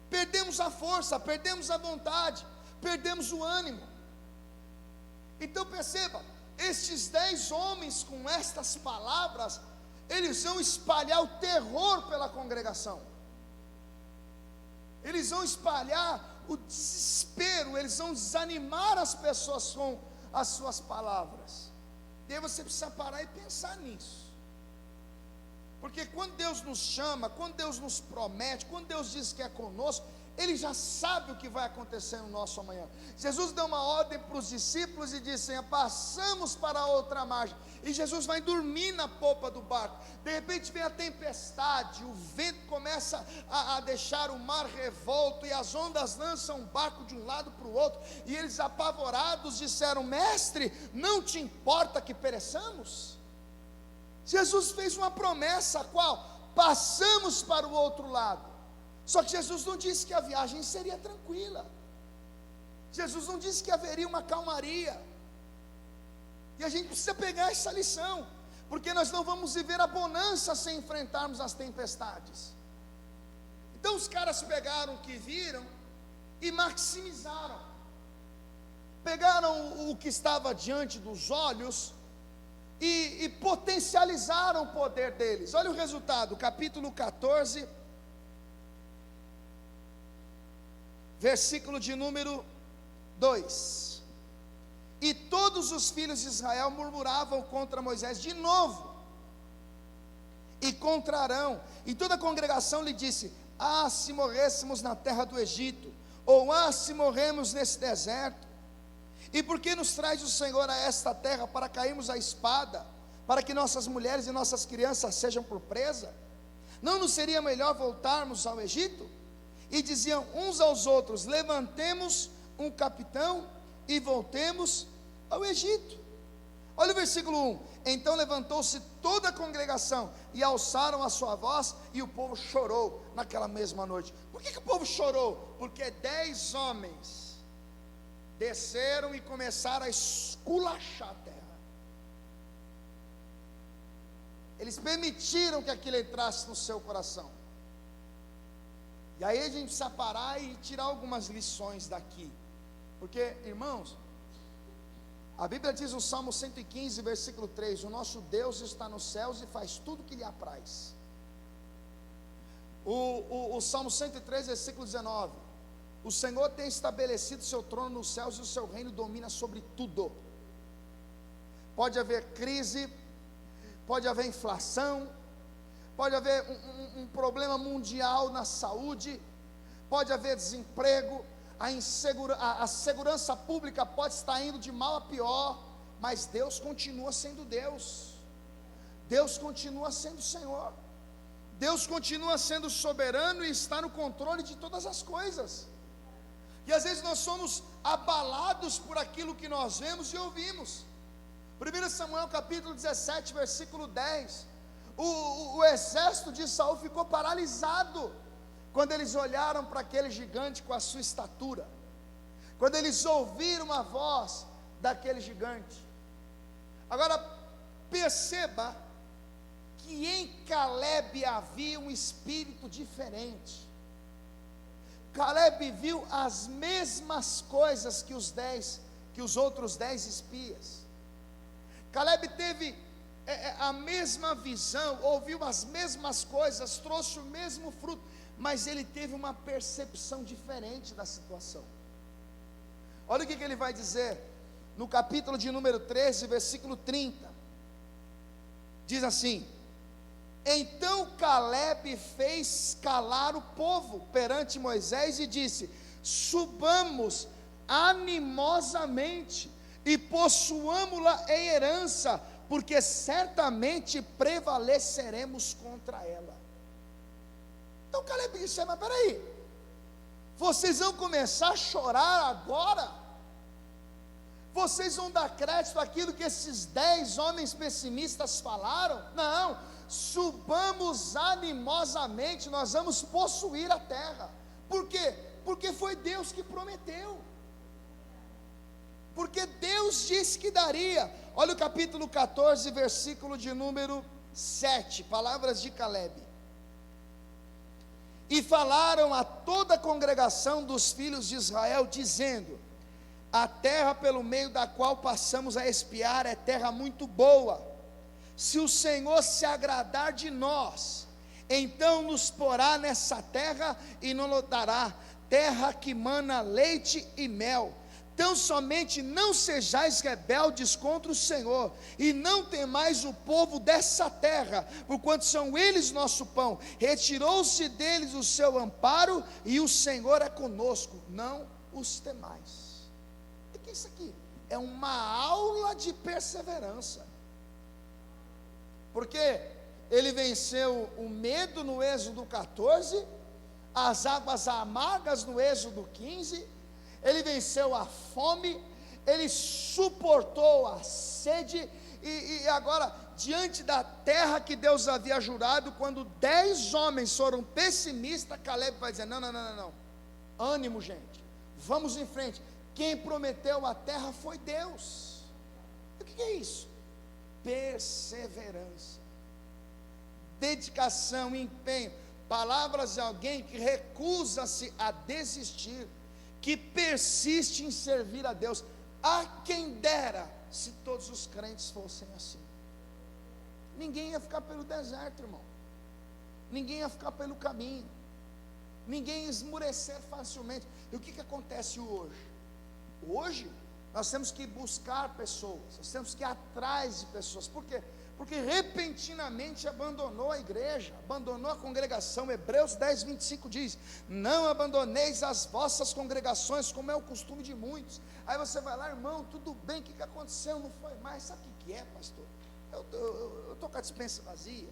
perdemos a força, perdemos a vontade, perdemos o ânimo. Então perceba, estes 10 homens com estas palavras, eles vão espalhar o terror pela congregação. Eles vão espalhar o desespero, eles vão desanimar as pessoas com as suas palavras. E aí você precisa parar e pensar nisso. Porque quando Deus nos chama, quando Deus nos promete, quando Deus diz que é conosco, Ele já sabe o que vai acontecer no nosso amanhã. Jesus deu uma ordem para os discípulos e disse: passamos para a outra margem. E Jesus vai dormir na popa do barco. De repente vem a tempestade, o vento começa a deixar o mar revolto, e as ondas lançam o barco de um lado para o outro. E eles, apavorados, disseram: mestre, não te importa que pereçamos? Jesus fez uma promessa, a qual? Passamos para o outro lado. Só que Jesus não disse que a viagem seria tranquila. Jesus não disse que haveria uma calmaria. E a gente precisa pegar essa lição, porque nós não vamos viver a bonança sem enfrentarmos as tempestades. Então os caras pegaram o que viram e maximizaram. Pegaram o que estava diante dos olhos e potencializaram o poder deles. Olha o resultado, capítulo 14, versículo de número 2. E todos os filhos de Israel murmuravam contra Moisés de novo, e contra Arão. E toda a congregação lhe disse: se morrêssemos na terra do Egito, ou se morremos nesse deserto. E por que nos traz o Senhor a esta terra para cairmos à espada, para que nossas mulheres e nossas crianças sejam por presa? Não nos seria melhor voltarmos ao Egito? E diziam uns aos outros: levantemos um capitão e voltemos ao Egito. Olha o versículo 1. Então levantou-se toda a congregação e alçaram a sua voz, e o povo chorou naquela mesma noite. Por que o povo chorou? Porque 10 homens desceram e começaram a esculachar a terra. Eles permitiram que aquilo entrasse no seu coração. E aí a gente precisa parar e tirar algumas lições daqui. Porque, irmãos, a Bíblia diz no Salmo 115, versículo 3: o nosso Deus está nos céus e faz tudo o que lhe apraz. O Salmo 103, versículo 19: o Senhor tem estabelecido seu trono nos céus, e o seu reino domina sobre tudo. Pode haver crise, pode haver inflação, pode haver um problema mundial na saúde, pode haver desemprego, a segurança pública pode estar indo de mal a pior, mas Deus continua sendo Deus. Deus continua sendo Senhor. Deus continua sendo soberano e está no controle de todas as coisas. E às vezes nós somos abalados por aquilo que nós vemos e ouvimos. 1 Samuel capítulo 17, versículo 10. O exército de Saul ficou paralisado. quando eles olharam para aquele gigante com a sua estatura, quando eles ouviram a voz daquele gigante. Agora, perceba que em Caleb havia um espírito diferente. Caleb viu as mesmas coisas que os outros 10 espias. Caleb teve a mesma visão, ouviu as mesmas coisas, trouxe o mesmo fruto, mas ele teve uma percepção diferente da situação. Olha o que ele vai dizer no capítulo de número 13, versículo 30. Diz assim: então Caleb fez calar o povo perante Moisés e disse: subamos animosamente e possuamo-la em herança, porque certamente prevaleceremos contra ela. Então Caleb disse: mas peraí, vocês vão começar a chorar agora? Vocês vão dar crédito àquilo que esses 10 homens pessimistas falaram? Não, subamos animosamente, nós vamos possuir a terra. Por quê? Porque foi Deus que prometeu, porque Deus disse que daria. Olha o capítulo 14, versículo de número 7, palavras de Caleb. E falaram a toda a congregação dos filhos de Israel, dizendo: a terra pelo meio da qual passamos a espiar é terra muito boa. Se o Senhor se agradar de nós, então nos porá nessa terra e nos dará terra que mana leite e mel. Tão somente não sejais rebeldes contra o Senhor, e não temais o povo dessa terra, porquanto são eles nosso pão. Retirou-se deles o seu amparo, e o Senhor é conosco, não os temais. O que é isso aqui? É uma aula de perseverança, porque ele venceu o medo no Êxodo 14, as águas amargas no Êxodo 15, ele venceu a fome, ele suportou a sede, e agora, diante da terra que Deus havia jurado, quando 10 homens foram pessimistas, Caleb vai dizer: não, ânimo, gente, vamos em frente. Quem prometeu a terra foi Deus. O que é isso? Perseverança, dedicação, empenho, palavras de alguém que recusa-se a desistir, que persiste em servir a Deus. A quem dera se todos os crentes fossem assim. Ninguém ia ficar pelo deserto, irmão, ninguém ia ficar pelo caminho, ninguém ia esmurecer facilmente. E o que acontece hoje? Hoje nós temos que buscar pessoas, nós temos que ir atrás de pessoas. Por quê? Porque repentinamente abandonou a igreja, abandonou a congregação. Hebreus 10, 25 diz: não abandoneis as vossas congregações, como é o costume de muitos. Aí você vai lá: irmão, tudo bem, o que aconteceu? Não foi mais. Sabe o que é, pastor? Eu estou com a despensa vazia.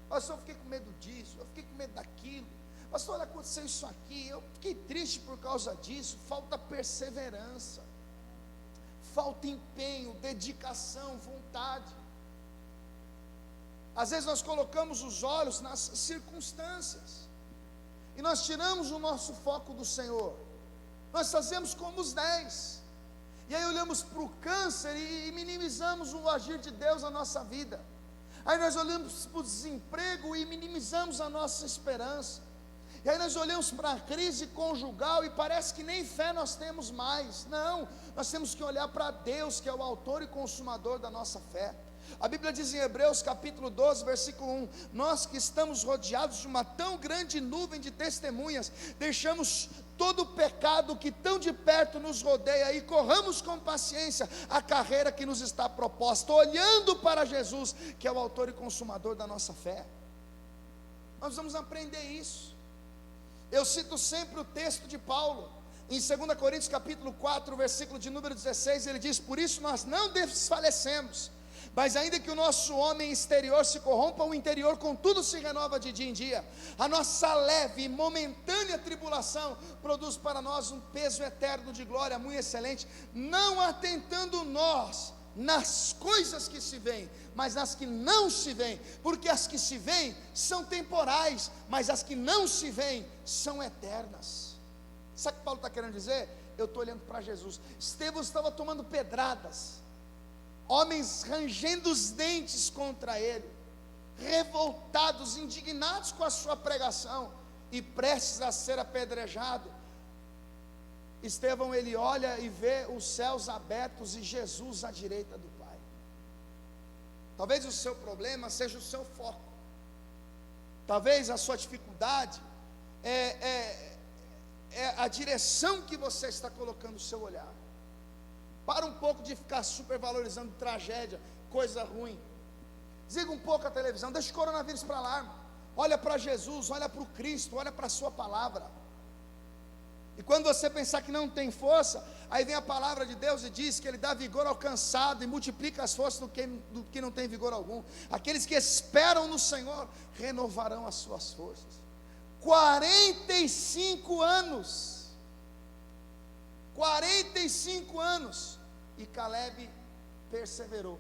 Pastor, eu fiquei com medo disso, eu fiquei com medo daquilo. Pastor, olha, aconteceu isso aqui, eu fiquei triste por causa disso. Falta perseverança, falta empenho, dedicação, vontade. Às vezes nós colocamos os olhos nas circunstâncias, e nós tiramos o nosso foco do Senhor. Nós fazemos como os 10, e aí olhamos para o câncer e minimizamos o agir de Deus na nossa vida. Aí nós olhamos para o desemprego e minimizamos a nossa esperança. E aí nós olhamos para a crise conjugal e parece que nem fé nós temos mais. Não, nós temos que olhar para Deus, que é o autor e consumador da nossa fé. A Bíblia diz em Hebreus capítulo 12, versículo 1: nós que estamos rodeados de uma tão grande nuvem de testemunhas, deixamos todo o pecado que tão de perto nos rodeia e corramos com paciência a carreira que nos está proposta, olhando para Jesus, que é o autor e consumador da nossa fé. Nós vamos aprender isso. Eu cito sempre o texto de Paulo, em 2 Coríntios capítulo 4, versículo de número 16, ele diz: por isso nós não desfalecemos, mas ainda que o nosso homem exterior se corrompa, o interior contudo se renova de dia em dia. A nossa leve e momentânea tribulação produz para nós um peso eterno de glória muito excelente, não atentando nós nas coisas que se veem, mas nas que não se veem, porque as que se veem são temporais, mas as que não se veem são eternas. Sabe o que Paulo está querendo dizer? Eu estou olhando para Jesus. Estevão estava tomando pedradas, homens rangendo os dentes contra ele, revoltados, indignados com a sua pregação, e prestes a ser apedrejado. Estevão, ele olha e vê os céus abertos e Jesus à direita do Pai. Talvez o seu problema seja o seu foco, talvez a sua dificuldade é a direção que você está colocando o seu olhar. Para um pouco de ficar supervalorizando tragédia, coisa ruim. Desliga um pouco a televisão, deixa o coronavírus para lá, irmão. Olha para Jesus, olha para o Cristo, olha para a sua palavra. E quando você pensar que não tem força, aí vem a palavra de Deus e diz que Ele dá vigor ao cansado e multiplica as forças do que não tem vigor algum. Aqueles que esperam no Senhor renovarão as suas forças. 45 anos, 45 anos, e Caleb perseverou,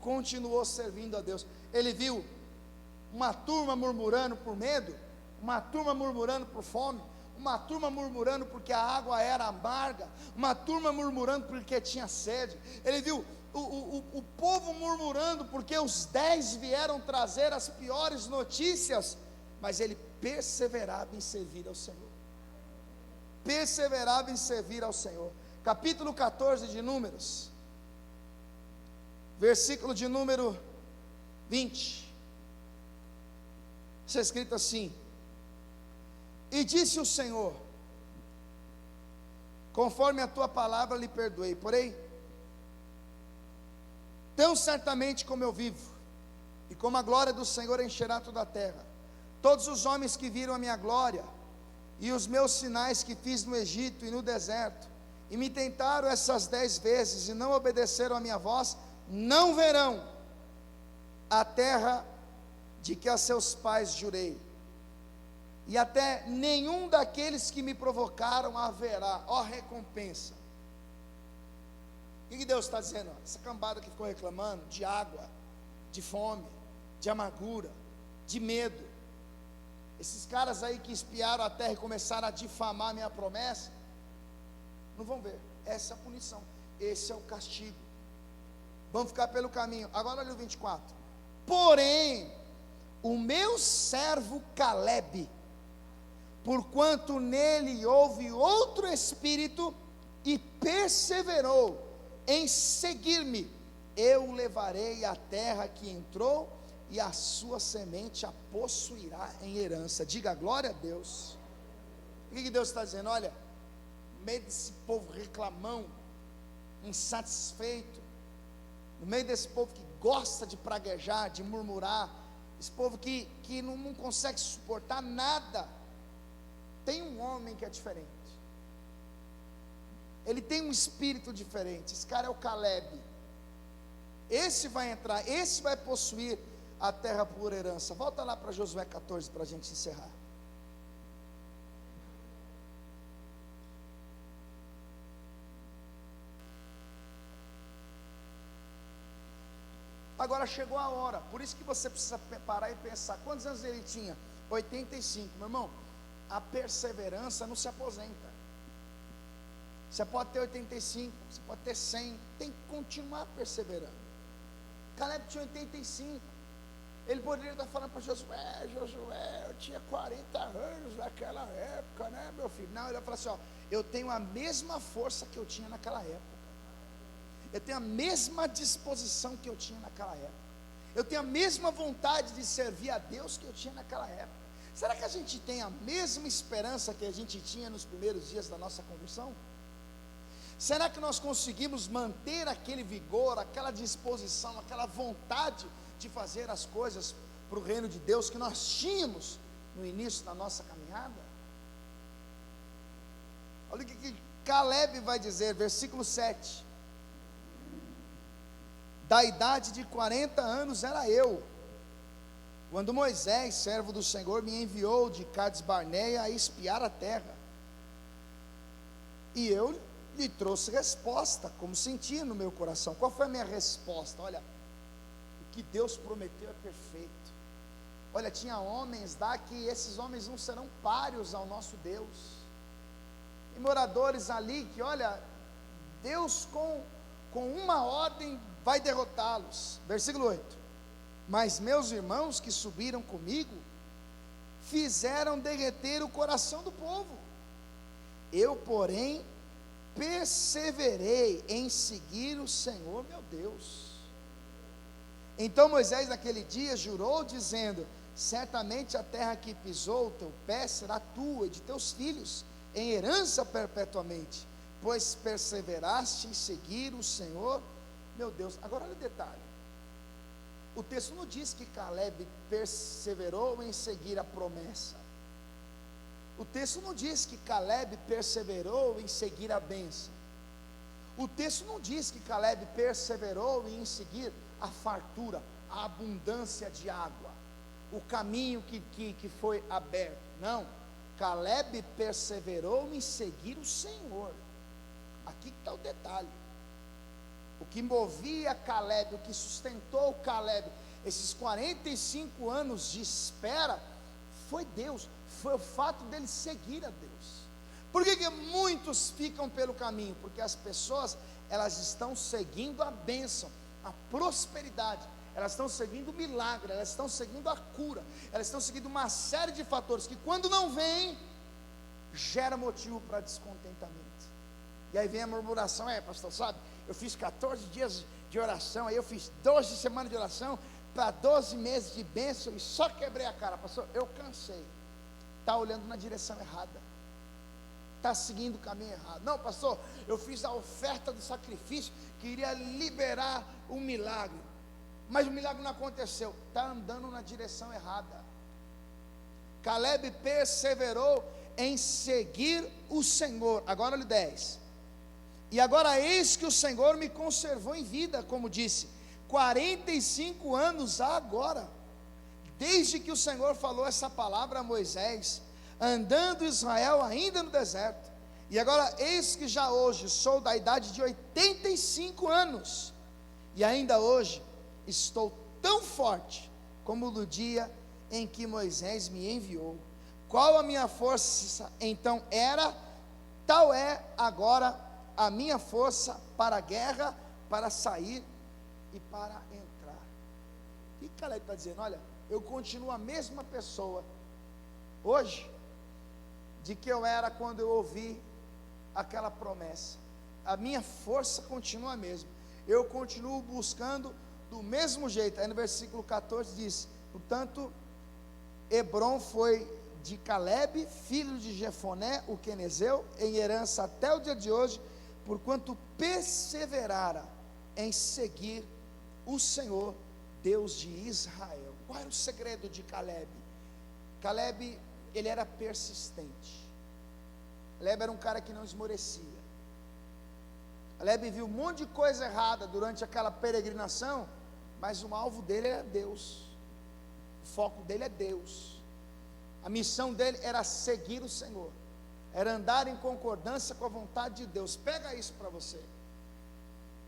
continuou servindo a Deus. Ele viu uma turma murmurando por medo, uma turma murmurando por fome, uma turma murmurando porque a água era amarga, uma turma murmurando porque tinha sede. Ele viu o povo murmurando porque os 10 vieram trazer as piores notícias, mas ele perseverava em servir ao Senhor. Perseverava em servir ao Senhor. Capítulo 14 de Números, versículo de número 20. Está escrito assim: e disse o Senhor, conforme a tua palavra lhe perdoei, porém, tão certamente como eu vivo, e como a glória do Senhor encherá toda a terra, todos os homens que viram a minha glória, e os meus sinais que fiz no Egito e no deserto, e me tentaram essas 10 vezes, e não obedeceram a minha voz, não verão a terra de que a seus pais jurei, e até nenhum daqueles que me provocaram haverá, ó recompensa. O que Deus está dizendo? Essa cambada que ficou reclamando de água, de fome, de amargura, de medo, esses caras aí que espiaram a terra e começaram a difamar a minha promessa, não vão ver. Essa é a punição, esse é o castigo, vão ficar pelo caminho. Agora olha o 24: porém, o meu servo Caleb, porquanto nele houve outro espírito, e perseverou em seguir-me, eu o levarei à terra que entrou, e a sua semente a possuirá em herança. Diga glória a Deus. O que Deus está dizendo? Olha, no meio desse povo reclamão, insatisfeito, no meio desse povo que gosta de praguejar, de murmurar, esse povo que não consegue suportar nada, tem um homem que é diferente. Ele tem um espírito diferente. Esse cara é o Caleb. Esse vai entrar, esse vai possuir a terra por herança. Volta lá para Josué 14 para a gente encerrar. Agora chegou a hora, por isso que você precisa parar e pensar. Quantos anos ele tinha? 85, meu irmão. A perseverança não se aposenta. Você pode ter 85, você pode ter 100, tem que continuar perseverando. Caleb tinha 85, ele poderia estar falando para Josué, eu tinha 40 anos naquela época, né, meu filho? Não, ele vai falar assim: ó, eu tenho a mesma força que eu tinha naquela época, eu tenho a mesma disposição que eu tinha naquela época, eu tenho a mesma vontade de servir a Deus que eu tinha naquela época. Será que a gente tem a mesma esperança que a gente tinha nos primeiros dias da nossa conversão? Será que nós conseguimos manter aquele vigor, aquela disposição, aquela vontade de fazer as coisas para o reino de Deus que nós tínhamos no início da nossa caminhada? Olha o que Caleb vai dizer, versículo 7: da idade de 40 anos era eu, quando Moisés, servo do Senhor, me enviou de Cades Barneia a espiar a terra, e eu lhe trouxe resposta, como sentia no meu coração. Qual foi a minha resposta? Olha, o que Deus prometeu é perfeito. Olha, tinha homens lá que esses homens não serão páreos ao nosso Deus. E moradores ali que, olha, Deus com uma ordem vai derrotá-los. Versículo 8. Mas meus irmãos que subiram comigo fizeram derreter o coração do povo. Eu, porém, perseverei em seguir o Senhor meu Deus. Então Moisés naquele dia jurou, dizendo: certamente a terra que pisou o teu pé será tua e de teus filhos em herança perpetuamente, pois perseveraste em seguir o Senhor meu Deus. Agora olha o detalhe, o texto não diz que Caleb perseverou em seguir a promessa. O texto não diz que Caleb perseverou em seguir a bênção. O texto não diz que Caleb perseverou em seguir a fartura, a abundância de água, o caminho que foi aberto. Não, Caleb perseverou em seguir o Senhor. Aqui está o detalhe. O que movia Caleb, o que sustentou Caleb esses 45 anos de espera, foi Deus, foi o fato dele seguir a Deus. Por que muitos ficam pelo caminho? Porque as pessoas, elas estão seguindo a bênção, a prosperidade, elas estão seguindo o milagre, elas estão seguindo a cura, elas estão seguindo uma série de fatores que, quando não vem, gera motivo para descontentamento. E aí vem a murmuração: pastor, sabe, eu fiz 14 dias de oração, aí eu fiz 12 semanas de oração, para 12 meses de bênção, e só quebrei a cara. Pastor, eu cansei. Está olhando na direção errada, está seguindo o caminho errado. Não, pastor, eu fiz a oferta do sacrifício, que iria liberar um milagre, mas o milagre não aconteceu. Está andando na direção errada. Caleb perseverou em seguir o Senhor. Agora olha o 10. E agora eis que o Senhor me conservou em vida, como disse, 45 anos agora, desde que o Senhor falou essa palavra a Moisés, andando Israel ainda no deserto. E agora eis que já hoje sou da idade de 85 anos, e ainda hoje estou tão forte como no dia em que Moisés me enviou. Qual a minha força então era, tal é agora a minha força para a guerra, para sair e para entrar. O que Caleb está dizendo? Olha, eu continuo a mesma pessoa hoje de que eu era quando eu ouvi aquela promessa. A minha força continua a mesma, eu continuo buscando do mesmo jeito. Aí no versículo 14 diz: portanto, Hebron foi de Caleb, filho de Jefoné, o quenezeu, em herança até o dia de hoje, porquanto perseverara em seguir o Senhor, Deus de Israel. Qual era o segredo de Caleb? Caleb, ele era persistente. Caleb era um cara que não esmorecia. Caleb viu um monte de coisa errada durante aquela peregrinação, mas o alvo dele era Deus, o foco dele é Deus, a missão dele era seguir o Senhor, era andar em concordância com a vontade de Deus. Pega isso para você,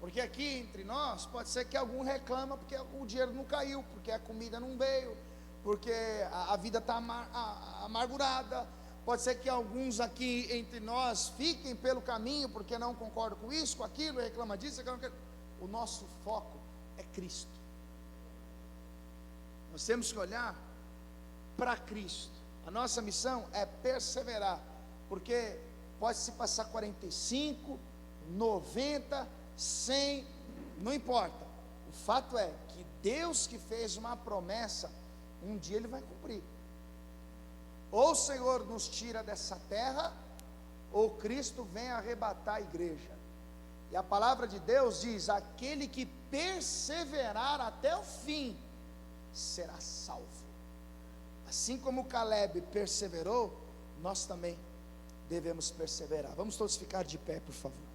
porque aqui entre nós, pode ser que algum reclama porque o dinheiro não caiu, porque a comida não veio, porque a vida está amargurada. Pode ser que alguns aqui entre nós fiquem pelo caminho, porque não concordam com isso, com aquilo, reclama disso, reclama daquilo. O nosso foco é Cristo. Nós temos que olhar para Cristo. A nossa missão é perseverar, porque pode se passar 45, 90, 100, não importa. O fato é que Deus que fez uma promessa, um dia Ele vai cumprir. Ou o Senhor nos tira dessa terra, ou Cristo vem arrebatar a igreja. E a palavra de Deus diz: aquele que perseverar até o fim será salvo. Assim como Caleb perseverou, nós também devemos perseverar. Vamos todos ficar de pé, por favor.